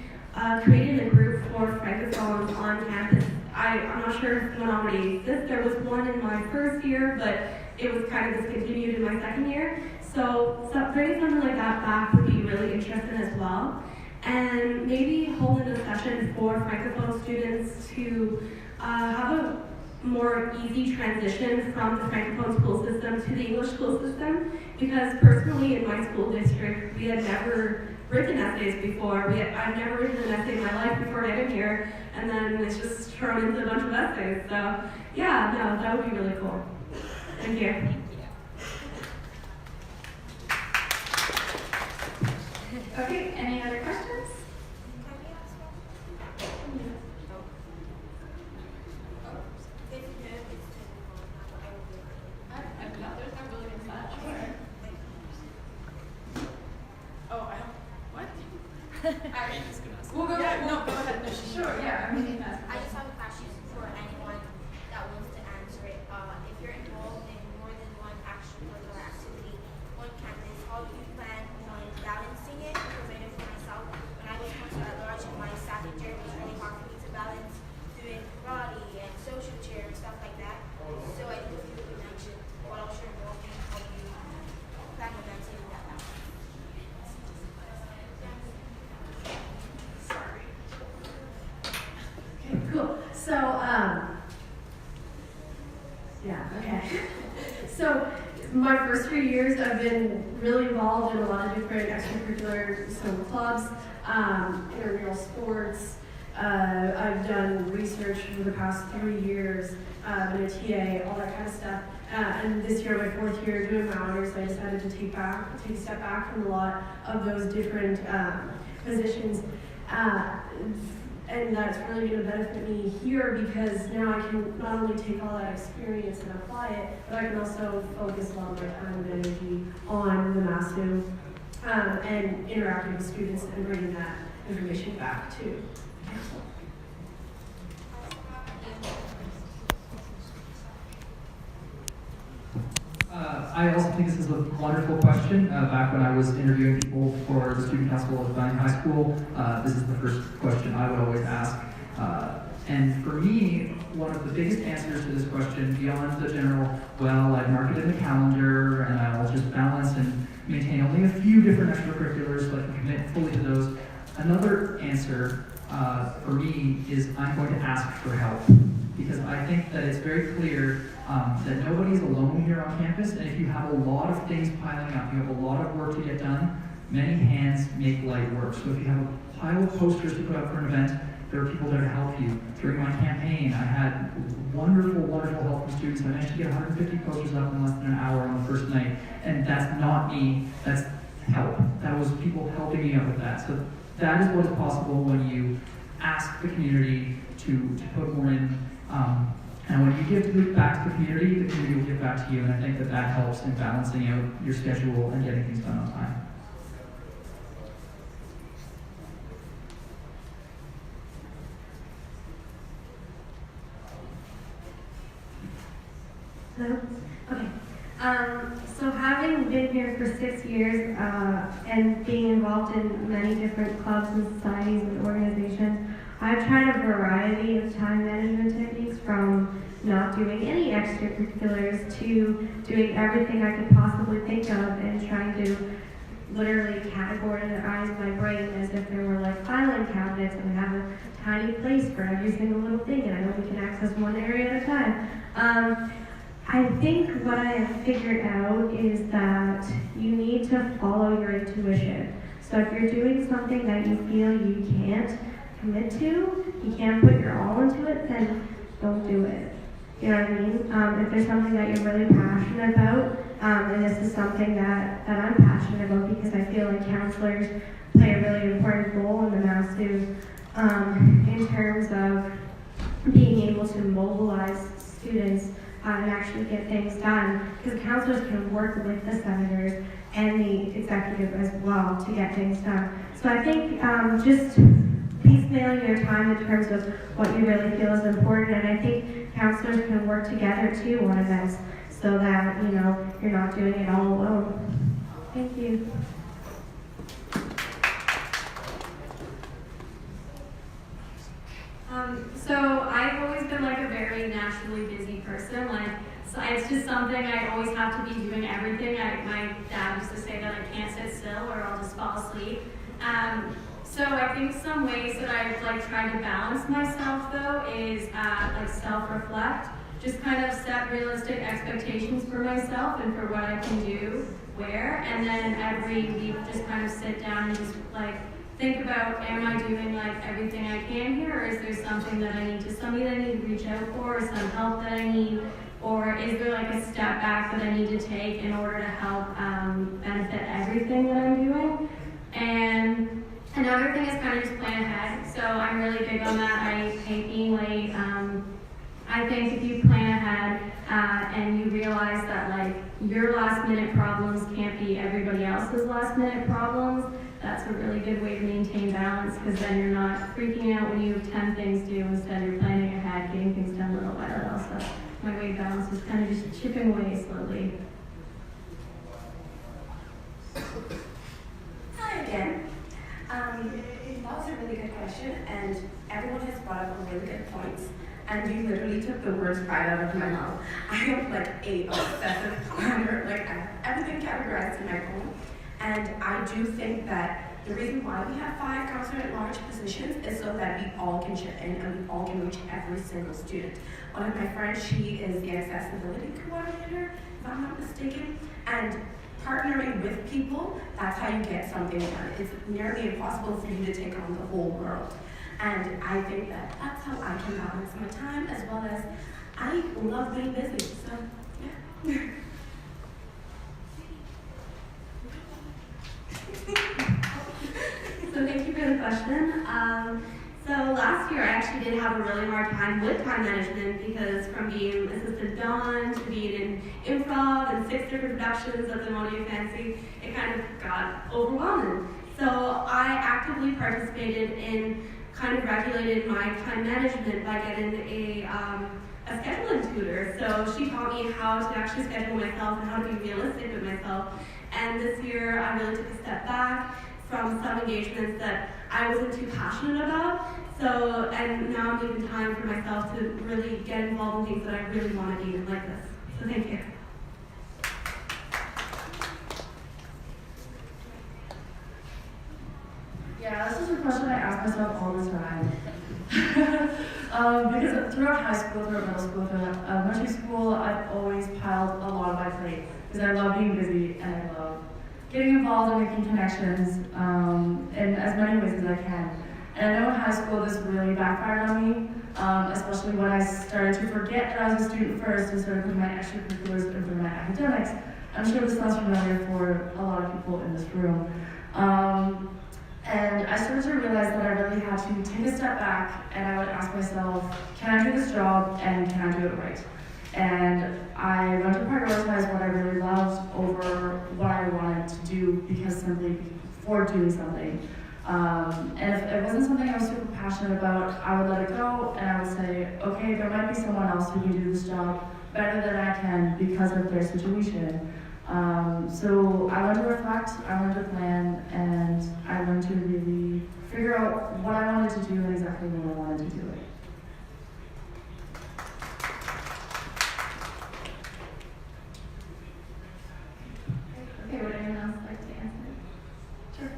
creating a group for Francophones on campus. I'm not sure if one already exists. There was one in my first year, but it was kind of discontinued in my second year. So bringing something like that back would be really interesting as well. And maybe holding a session for Francophone students to have a more easy transition from the Francophone school system to the English school system, because personally in my school district, we had never written essays before. I've never written an essay in my life before getting here, and then it's just thrown into a bunch of essays. So yeah, no, that would be really cool. Thank you. Okay, any other questions? Oh, I don't. What? Alright, We'll go. Yeah, no, go ahead. No, sure, yeah, I mean, you can ask. I just have a question for anyone that wants to answer it. If you're involved in more than one extracurricular activity on campus, how do you plan on balancing it? Because I know for myself, when I was concerned at large in my staffing chair, it was really hard for me to balance doing karate and social chair and stuff like that. So I think if you could mention what else you're involved in, how you plan on maintaining that balance. Sorry. Okay, cool. So, yeah, okay. So, my first 3 years, I've been really involved in a lot of different extracurricular clubs, intramural sports. I've done research for the past 3 years, been a TA, all that kind of stuff. And this year, my 4th year, doing my honors, I decided to take a step back from a lot of those different positions. And that's really going to benefit me here, because now I can not only take all that experience and apply it, but I can also focus a lot of my time and energy on the MASU and interacting with students and bringing that information back to council. I also think this is a wonderful question. Back when I was interviewing people for the student council at Valley High School, this is the first question I would always ask. And for me, one of the biggest answers to this question, beyond the general, well, I'd mark it in the calendar and I'll just balance and maintain only a few different extracurriculars so I can commit fully to those. Another answer for me is I'm going to ask for help, because I think that it's very clear that nobody's alone here on campus, and if you have a lot of things piling up, you have a lot of work to get done, many hands make light work. So if you have a pile of posters to put up for an event, there are people there to help you. During my campaign, I had wonderful, wonderful help from students. I managed to get 150 posters up in less than an hour on the first night, and that's not me, that's help. That was people helping me out with that. So that is what is possible when you ask the community to put more in. And when you give back to the community will give back to you, and I think that that helps in balancing out your schedule and getting things done on time. Hello? Okay. So having been here for 6 years and being involved in many different clubs and societies and organizations, I've tried a variety of time management techniques, from not doing any extracurriculars to doing everything I could possibly think of and trying to literally categorize my brain as if there were like filing cabinets and I have a tiny place for every single little thing, and I know we can access one area at a time. I think what I have figured out is that you need to follow your intuition. So if you're doing something that you feel you can't commit to, you can't put your all into it, then don't do it. You know what I mean? If there's something that you're really passionate about, and this is something that I'm passionate about, because I feel like counselors play a really important role in the MASU in terms of being able to mobilize students and actually get things done, because counselors can work with the senators and the executive as well to get things done. So I think just piecemealing your time in terms of what you really feel is important, and I think counselors can work together too on events so that, you know, you're not doing it all alone. Thank you. So I've always been like a very naturally busy person. So it's just something I always have to be doing everything. My dad used to say that I can't sit still or I'll just fall asleep. So I think some ways that I've like tried to balance myself though is like self-reflect, just kind of set realistic expectations for myself and for what I can do where, and then every week just kind of sit down and just like think about, am I doing like everything I can here, or is there something that I need to reach out for, or some help that I need, or is there like a step back that I need to take in order to help benefit everything that I'm doing? And another thing is kind of just plan ahead. So I'm really big on that. I hate being late. I think if you plan ahead and you realize that like your last minute problems can't be everybody else's last minute problems, that's a really good way to maintain balance, because then you're not freaking out when you have 10 things due. Instead, you're planning ahead, getting things done little by little. So my way of balance is kind of just chipping away slowly. Hi again. That was a really good question, and everyone has brought up really good points. And you literally took the words right out of my mouth. I am like a obsessive planner. Like I have everything categorized in my phone. And I do think that the reason why we have 5 counselor-at-large positions is so that we all can chip in and we all can reach every single student. One of my friends, she is the accessibility coordinator, if I'm not mistaken. And partnering with people, that's how you get something done. It's nearly impossible for you to take on the whole world. And I think that that's how I can balance my time, as well as I love being busy, so yeah. So thank you for the question. So last year I actually did have a really hard time with time management, because from being assistant Dawn to being in improv and 6 different productions of the Monia Fancy, it kind of got overwhelming. So I actively participated in kind of regulated my time management by getting a scheduling tutor. So she taught me how to actually schedule myself and how to be realistic with myself. And this year I really took a step back from some engagements that I wasn't too passionate about. So, and now I'm making time for myself to really get involved in things that I really want to do like this. So thank you. Yeah, this is a question I ask myself all the time. Because throughout high school, throughout middle school, throughout elementary school, I've always piled a lot on my plate, because I love being busy and I love getting involved and making connections in as many ways as I can. And I know in high school this really backfired on me, especially when I started to forget that I was a student first and started putting my extracurriculars over my academics. I'm sure this sounds familiar for a lot of people in this room. And I started to realize that I really had to take a step back, and I would ask myself, can I do this job and can I do it right? And I learned to prioritize what I really loved over what I wanted to do, because simply for doing something. And if it wasn't something I was super passionate about, I would let it go, and I would say, okay, there might be someone else who can do this job better than I can because of their situation. So I learned to reflect, I learned to plan, and I learned to really figure out what I wanted to do and exactly when I wanted to do it. Okay, would anyone else like to answer? Sure.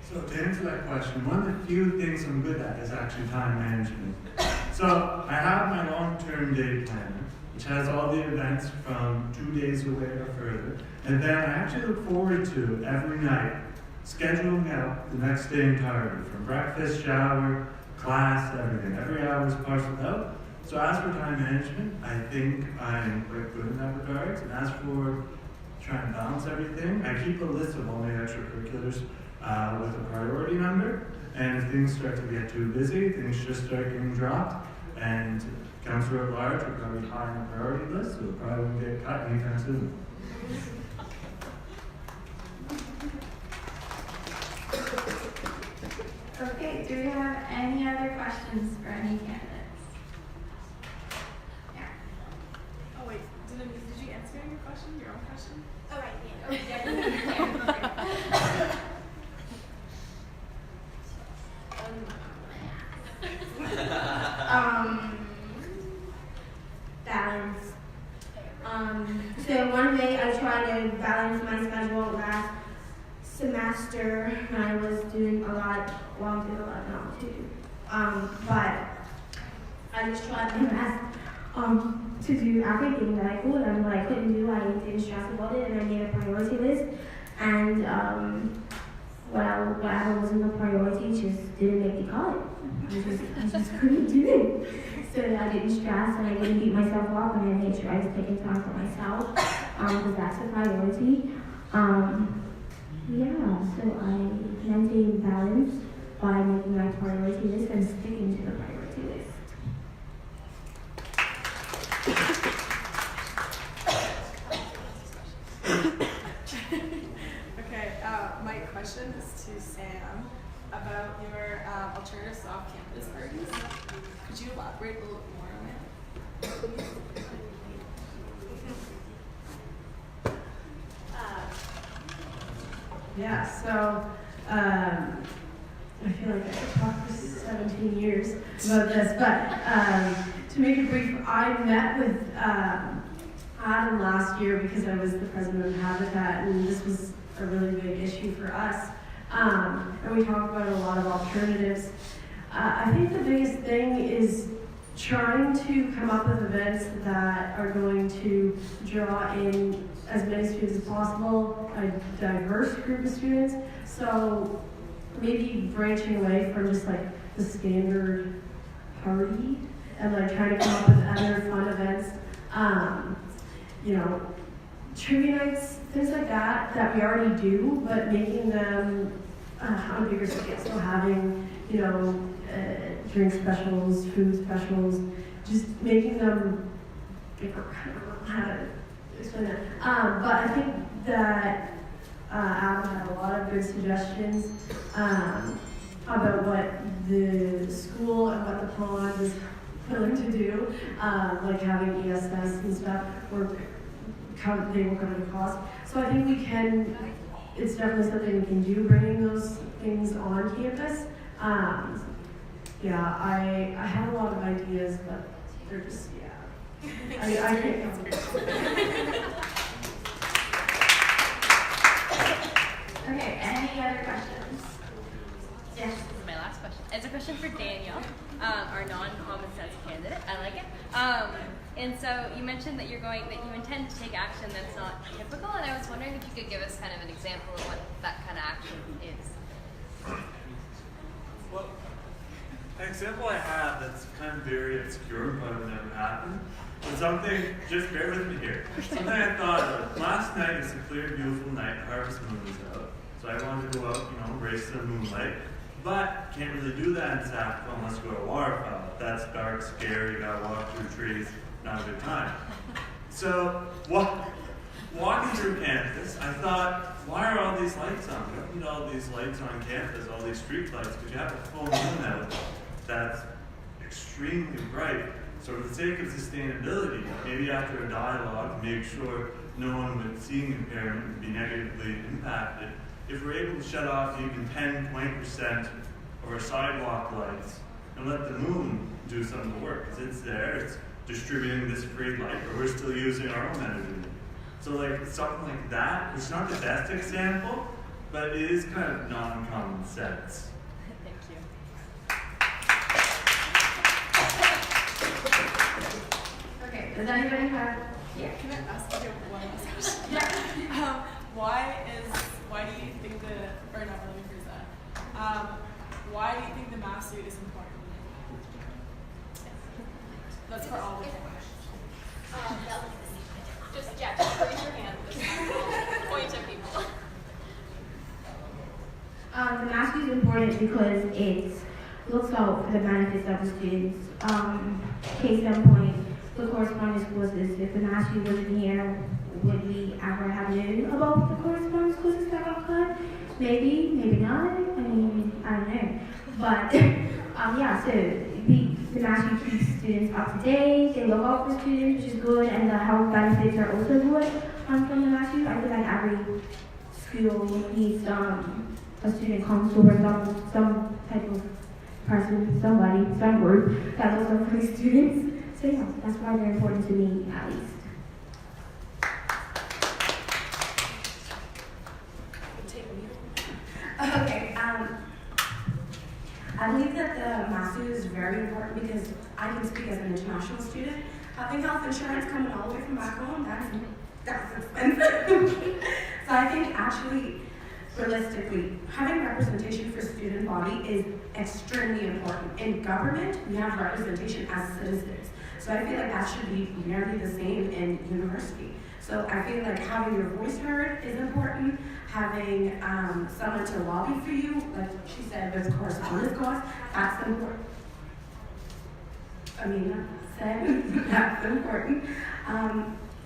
So to answer that question, one of the few things I'm good at is actually time management. So I have my long-term day planner, which has all the events from 2 days away or further. And then I actually look forward to every night scheduling out the next day entirely, from breakfast, shower, class, everything. Every hour is parceled out. So as for time management, I think I'm quite good in that regard. And as for trying to balance everything, I keep a list of all my extracurriculars with a priority number. And if things start to get too busy, things just start getting dropped. And counselor at large will probably high on the priority list, so it probably won't get cut anytime soon. Okay, do we have any other questions for any candidates? Yeah. Oh wait, did you answer your question, your own question? Oh, right, yeah. Balance. So one way I semester when I was doing a lot, well, I'm doing a lot now too. But I just tried my best to do everything that I could, and what I couldn't do, I didn't stress about it, and I made a priority list. And whatever wasn't a priority just didn't make the cut. I just couldn't do it. So I didn't stress and I didn't beat myself up, and I made sure I was taking time for myself, because that's a priority. Yeah, so I maintained balance by making my priority list and sticking to the priority list. Okay, my question is to Sam about your alternative off-campus parties. Could you elaborate a little bit more on it? Yeah, so I feel like I could talk for 17 years about this, but to make it brief, I met with Adam last year because I was the president of Habitat, and this was a really big issue for us. And we talked about a lot of alternatives. I think the biggest thing is trying to come up with events that are going to draw in as many students as possible, a diverse group of students. So maybe branching away from just like the standard party and like trying to come up with other fun events. You know, trivia nights, things like that we already do, but making them on a bigger scale. So having, you know, drink specials, food specials, just making them bigger. I don't know how to explain that. But I think that Adam had a lot of good suggestions about what the school and what the pond is willing to do, like having ESS and stuff, they will cover the cost. So I think we can, it's definitely something we can do, bringing those things on campus. Yeah, I have a lot of ideas, but they're just, yeah. I can't come Okay, any other questions? Yes, this is my last question. It's a question for Daniel, our non-common sense candidate. I like it. And so you mentioned that you intend to take action that's not typical, and I was wondering if you could give us kind of an example of what that kind of action is. Well, an example I have that's kind of very obscure, but it never happened, but something, just bear with me here. Something I thought of. Last night, it's a clear, beautiful night, harvest moon was out. So I wanted to go out, race in the moonlight. But can't really do that in Sackville unless you go to waterfowl. That's dark, scary, you gotta walk through trees, not a good time. So walking through campus, I thought, why are all these lights on? We don't need all these lights on campus, all these street lights, because you have a full moon out that's extremely bright. So for the sake of sustainability, maybe after a dialogue, make sure no one with seeing impairment would be negatively impacted. If we're able to shut off even 10-20% of our sidewalk lights and let the moon do some of the work, because it's there, it's distributing this free light, but we're still using our own energy. So like something like that, it's not the best example, but it is kind of non-common sense. Thank you. Okay, does anybody have? Yeah. Can I ask you one last question? Yeah. Why do you think or not, let me phrase that. Why do you think the MASU is important? That's for all of you. Just raise your hand. Point at people. The MASU is important because it looks out for the benefits of the students. Case in point, the correspondence courses. If the MASU wasn't here, would we ever have known about the correspondence courses that got cut? Maybe, maybe not. I mean, I don't know. But yeah, so the MASU keeps students up to date. They look out for students, which is good, and the health benefits are also good from the MASU. I feel like every school needs a student counselor, some type of person, somebody, some group that looks out for the students. So yeah, that's why they're important to me, at least. Okay, I believe that the MASU is very important because I can speak as an international student. Having health insurance coming all the way from back home, that's expensive. So I think actually, realistically, having representation for student body is extremely important. In government, we have representation as citizens. So I feel like that should be nearly the same in university. So I feel like having your voice heard is important. Having someone to lobby for you, like she said, with correspondence costs, that's important. Amina said, that's important.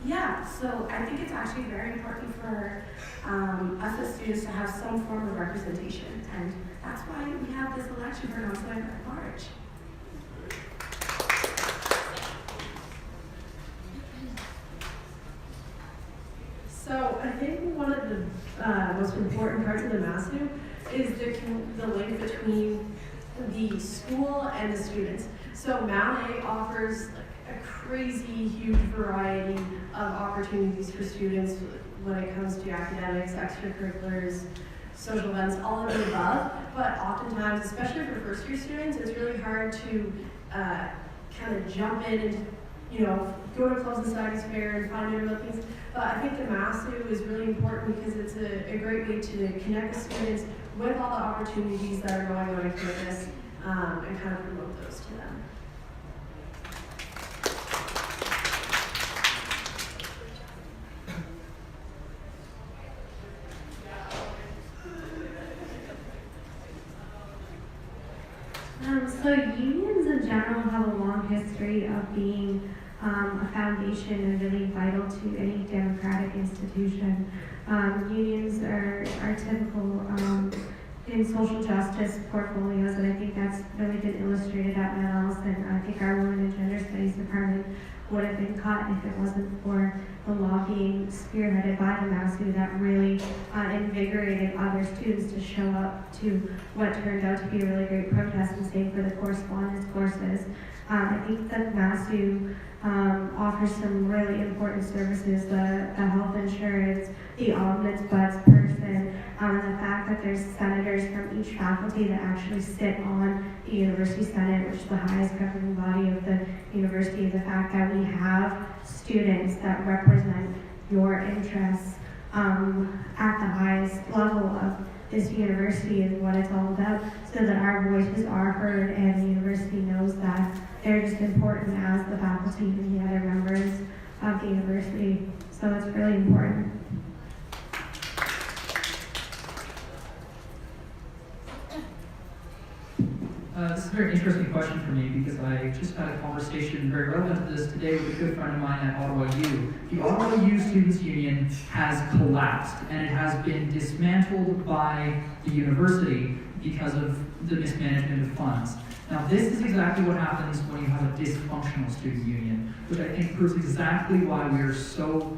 Yeah, so I think it's actually very important for us as students to have some form of representation, and that's why we have this election for council at large. So I think one of the most important parts of the MASU is the link between the school and the students. So MALA offers like a crazy huge variety of opportunities for students when it comes to academics, extracurriculars, social events, all of the above. But oftentimes, especially for first year students, it's really hard to kind of jump in and go to clubs and studies fair and find different things. But I think the MASU is really important because it's a great way to connect the students with all the opportunities that are going on in campus and kind of promote those to them. So unions in general have a long history of being a foundation and really vital to any democratic institution. Unions are typical in social justice portfolios, and I think that's really been illustrated at Met and I think our Women and Gender Studies department would have been cut if it wasn't for the lobbying spearheaded by the MASU that really invigorated other students to show up to what turned out to be a really great protest, and same for the correspondence courses. I think that MASU offers some really important services, the health insurance, the ombudsman's person, and the fact that there's senators from each faculty that actually sit on the University Senate, which is the highest governing body of the university, the fact that we have students that represent your interests at the highest level of this university is what it's all about, so that our voices are heard and the university knows that they're just important as the faculty and the other members of the university. So it's really important. This is a very interesting question for me because I just had a conversation very relevant to this today with a good friend of mine at Ottawa U. The Ottawa U Students' Union has collapsed and it has been dismantled by the university because of the mismanagement of funds. Now this is exactly what happens when you have a dysfunctional student union, which I think proves exactly why we are so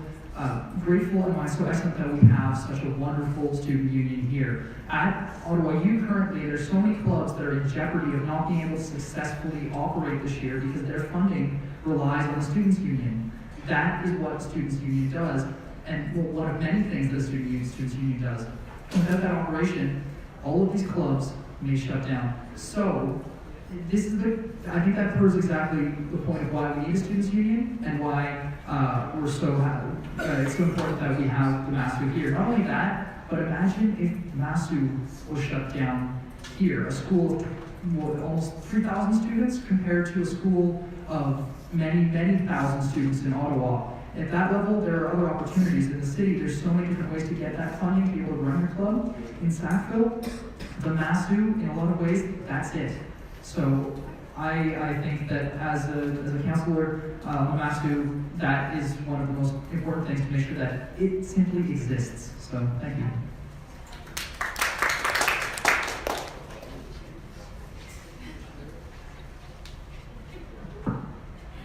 grateful and why it's so excellent that we have such a wonderful student union here. At Ottawa U currently, there's so many clubs that are in jeopardy of not being able to successfully operate this year because their funding relies on the students' union. That is what a students' union does, and one of many things that a students' union does. Without that operation, all of these clubs may shut down. So, I think that proves exactly the point of why we need a students' union and why it's so important that we have the MASU here. Not only that, but imagine if MASU was shut down here, a school of almost 3,000 students compared to a school of many, many thousand students in Ottawa. At that level, there are other opportunities in the city. There's so many different ways to get that funding to be able to run your club. In Sackville, the MASU, in a lot of ways, that's it. So I think that as a counselor, MASU, that is one of the most important things to make sure that it simply exists. So thank you.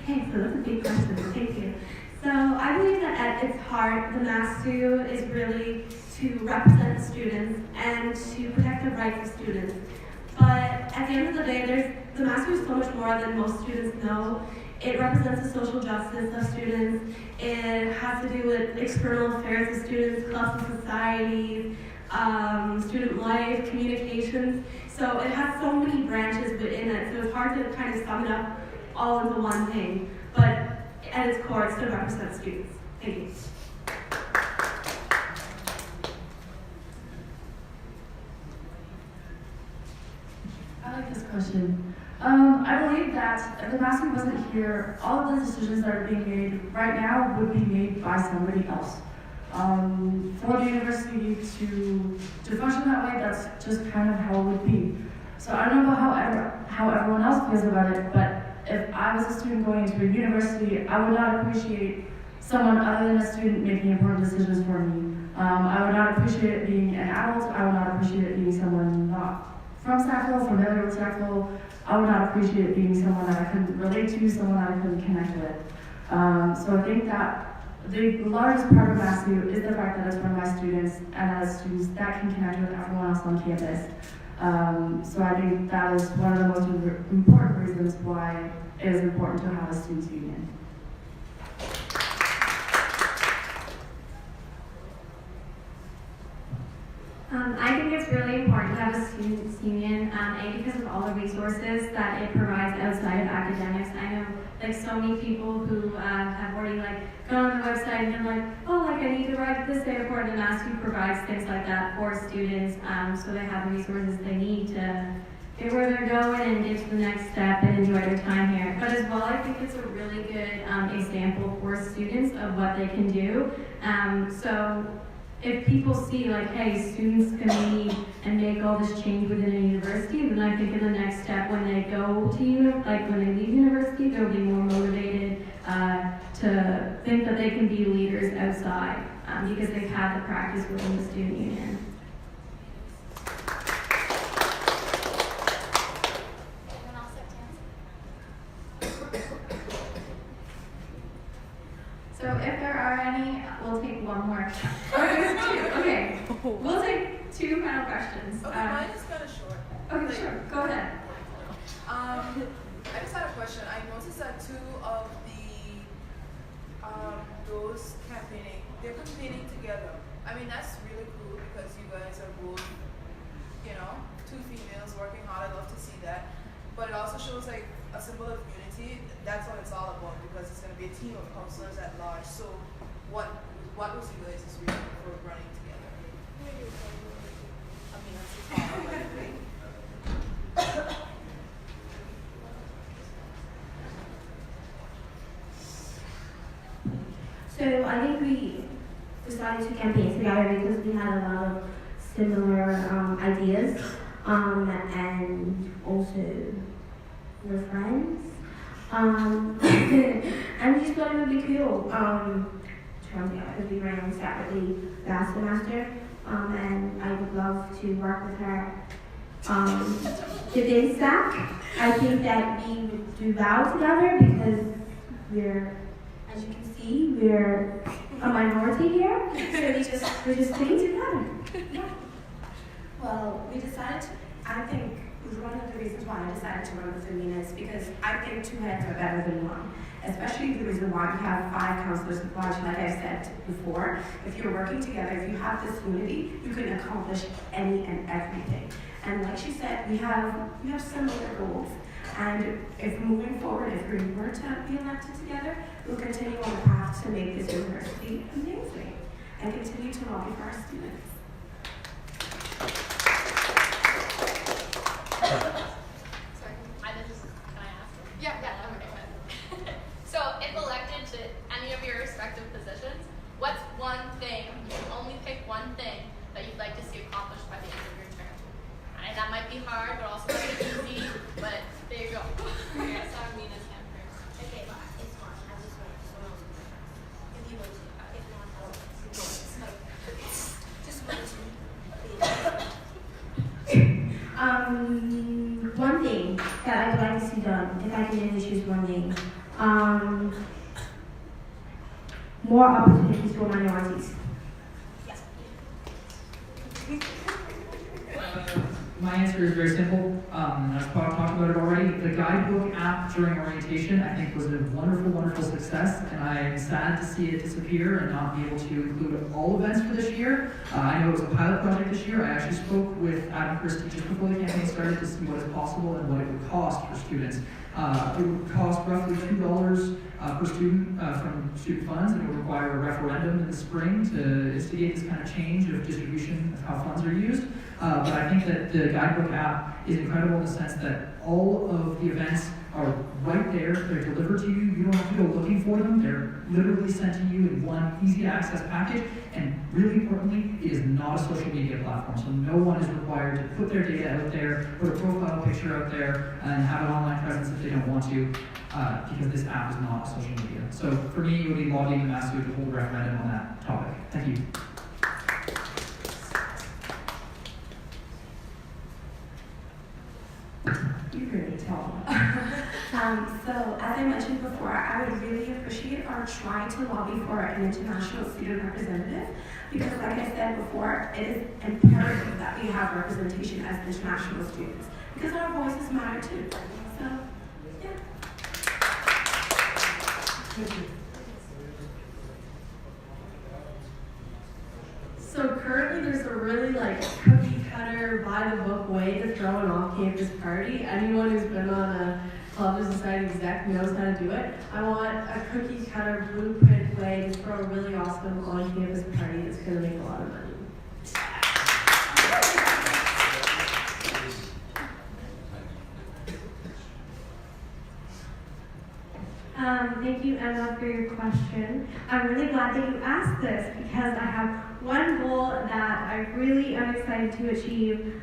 Okay, so that's a big question. Thank you. So I believe that at its heart, the MASU is really to represent students and to protect the rights of students. But at the end of the day, the MASU is so much more than most students know. It represents the social justice of students. It has to do with external affairs of students, clubs and societies, student life, communications. So it has so many branches within it, so it's hard to kind of sum it up all into one thing. But at its core, it still represents students. Thank you. I like this question. I believe that if the MASU wasn't here, all of the decisions that are being made right now would be made by somebody else. For the university to function that way, that's just kind of how it would be. So I don't know how everyone else feels about it, but if I was a student going into a university, I would not appreciate someone other than a student making important decisions for me. I would not appreciate it being an adult. I would not appreciate it being someone not from Sackville, familiar with Sackville. I would not appreciate it being someone that I couldn't relate to, someone that I couldn't connect with. So I think that the largest part of MASU is the fact that it's run by students, and as students that can connect with everyone else on campus. So I think that is one of the most important reasons why it is important to have a students' union. I think it's really important to have a students' union, A, because of all the resources that it provides outside of academics. I know like so many people who have already gone on the website and been like, oh, I need to write this day report, and MASU provides things like that for students, so they have the resources they need to get where they're going and get to the next step and enjoy their time here. But as well, I think it's a really good example for students of what they can do. So if people see hey, students can lead and make all this change within a university, then I think in the next step when they go to when they leave university, they'll be more motivated to think that they can be leaders outside because they've had the practice within the student union. So if there are any, we'll take one more. Oh, there's two. Okay. We'll take two final questions. Okay, mine is kind of short. Okay, sure. Go ahead. I just had a question. I noticed that two of those campaigning, they're campaigning together. I mean, that's really cool because you guys are both, two females working hard. I love to see that. But it also shows a symbol of unity. That's what it's all about because it's going to be a team of counselors at large. So what was you guys' reason for running together? I mean, that's just all So I think we decided to campaign together because we had a lot of similar ideas, and also we're friends. And we just thought it would be cool. Because we ran separately last semester, and I would love to work with her. Within SAC, I think that we would do well together because we're, as you can see, we're a minority here, so we're just sticking together. Yeah. Well, we decided to, I think one of the reasons why I decided to run with Amin is because I think two heads are better than one. Especially the reason why we have 5 counselors at large, like I said before. If you're working together, if you have this unity, you can accomplish any and everything. And like she said, we have similar goals. And if moving forward, if we were to be elected together, we'll continue on the path to make this university amazing and continue to lobby for our students. So, if elected to any of your respective positions, what's one thing, you can only pick one thing that you'd like to see accomplished by the end of your term? And that might be hard, but also might be easy, but there you go. Okay, so Mina's hand first. Okay, but it's fine. I just want someone else to go first. If you want to. If not, I'll just want to. One thing that I'd like to see done, if I can only choose one thing, more opportunities for minorities. my answer is very simple. I've talked about it already. The guidebook app during orientation, I think, was a wonderful, wonderful success, and I'm sad to see it disappear and not be able to include all events for this year. I know it was a pilot project this year. I actually spoke with Adam Christie just before the campaign started to see what is possible and what it would cost for students. It would cost roughly $2 per student from student funds, and it would require a referendum in the spring to instigate this kind of change of distribution of how funds are used. But I think that the guidebook app is incredible in the sense that all of the events are right there. They're delivered to you. You don't have to go looking for them. They're literally sent to you in one easy access package. And really importantly, it is not a social media platform. So no one is required to put their data out there, put a profile picture out there, and have an online presence if they don't want to, because this app is not social media. So for me, it would be lobbying the MASU to hold a referendum on that topic. Thank you. You really tall. So as I mentioned before, I would really appreciate our trying to lobby for an international student representative, because like I said before, it is imperative that we have representation as international students, because our voices matter too. So, yeah. So currently there's a really cookie cutter, by the book way to throw an off-campus party. Anyone who's been on a Club of Society exec knows how to do it. I want a cookie cutter blueprint way to throw a really awesome on-campus party that's gonna make a lot of money. Thank you, Emma, for your question. I'm really glad that you asked this because I have one goal that I really am excited to achieve.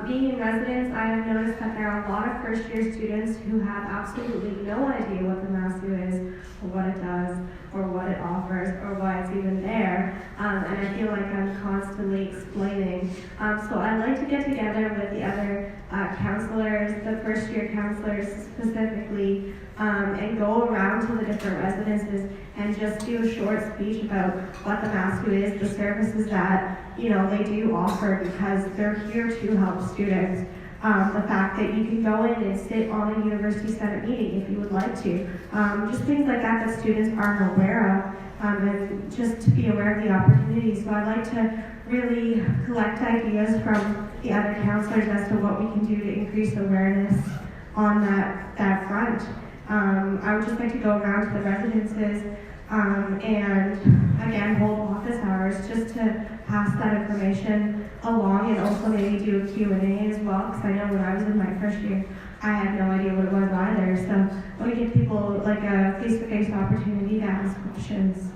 Being in residence, I have noticed that there are a lot of first-year students who have absolutely no idea what the MASU is, or what it does, or what it offers, or why it's even there. And I feel like I'm constantly explaining. So I'd like to get together with the other counselors, the first-year counselors specifically, and go around to the different residences and just do a short speech about what the MASU is, the services that they do offer, because they're here to help students. The fact that you can go in and sit on a University Senate meeting if you would like to. Just things like that students aren't aware of, and just to be aware of the opportunities. So I'd like to really collect ideas from the other counselors as to what we can do to increase awareness on that front. I would just like to go around to the residences and again hold office hours just to pass that information along, and also maybe do a Q&A as well, because I know when I was in my first year I had no idea what it was either. So I want to give people a face-to-face opportunity to ask questions.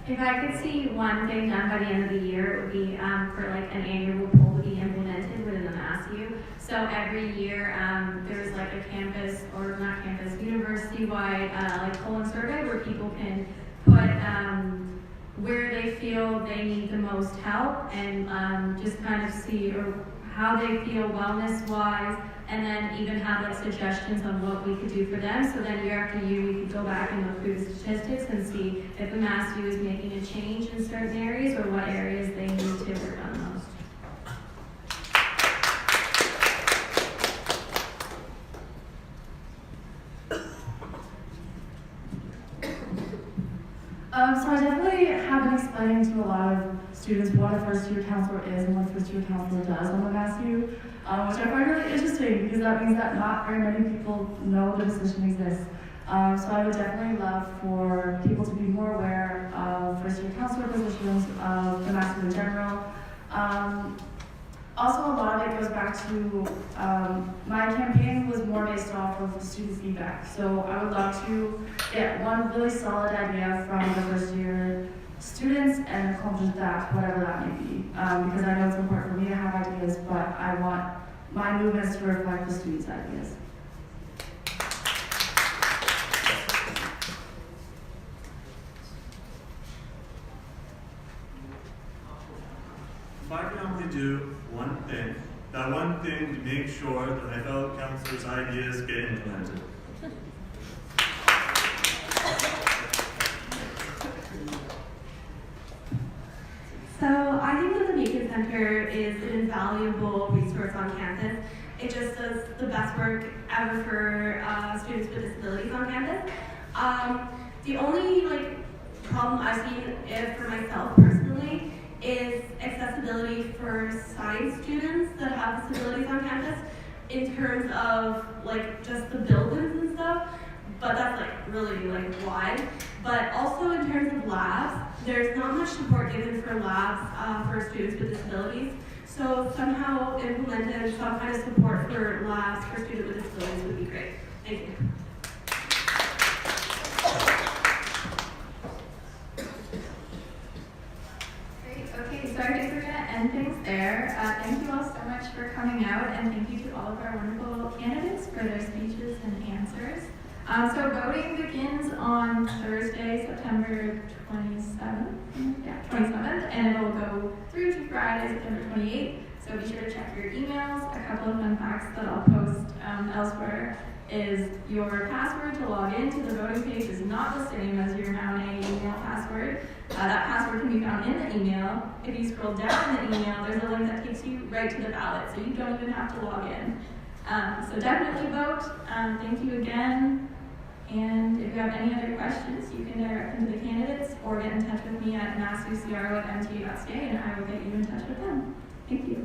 If I could see one thing done by the end of the year, it would be for an annual poll to be implemented within the MASU. So every year there's a campus, or not campus, university-wide polling survey where people can put where they feel they need the most help, and just kind of see how they feel wellness-wise, and then even have suggestions on what we could do for them. So then year after year we could go back and look through the statistics and see if the MASU is making a change in certain areas or what areas they need to work on most. So I definitely have been explaining to a lot of students what a first-year counselor is and what a first-year counselor does on the MASU, which I find really interesting, because that means that not very many people know the position exists. So I would definitely love for people to be more aware of first-year counselor positions, of the MASU in general. Also, a lot of it goes back to my campaign was more based off of the student feedback. So I would love to get one really solid idea from the first year students and accomplish that, whatever that may be. Because I know it's important for me to have ideas, but I want my movements to reflect the students' ideas. If I could only do one thing, that one thing to make sure that my fellow counselors' ideas get implemented. is an invaluable resource on campus. It just does the best work ever for students with disabilities on campus. The only problem I've seen for myself personally is accessibility for science students that have disabilities on campus in terms of just the buildings and stuff, but that's really wide. But also in terms of labs, there's not much support given for labs for students with disabilities. So somehow implementing some kind of support for labs for students with disabilities would be great. Thank you. Okay, so I think we're going to end things there. Thank you all so much for coming out, and thank you to all of our wonderful candidates for their speeches and answers. So voting begins on Thursday, September 27th, and it will go through to Friday, September 28th. So be sure to check your emails. A couple of fun facts that I'll post elsewhere is your password to log into the voting page is not the same as your Mountain email password. That password can be found in the email. If you scroll down in the email, there's a link that takes you right to the ballot, so you don't even have to log in. So definitely vote. Thank you again. And if you have any other questions, you can direct them to the candidates or get in touch with me at masucr@mta.ca, and I will get you in touch with them. Thank you.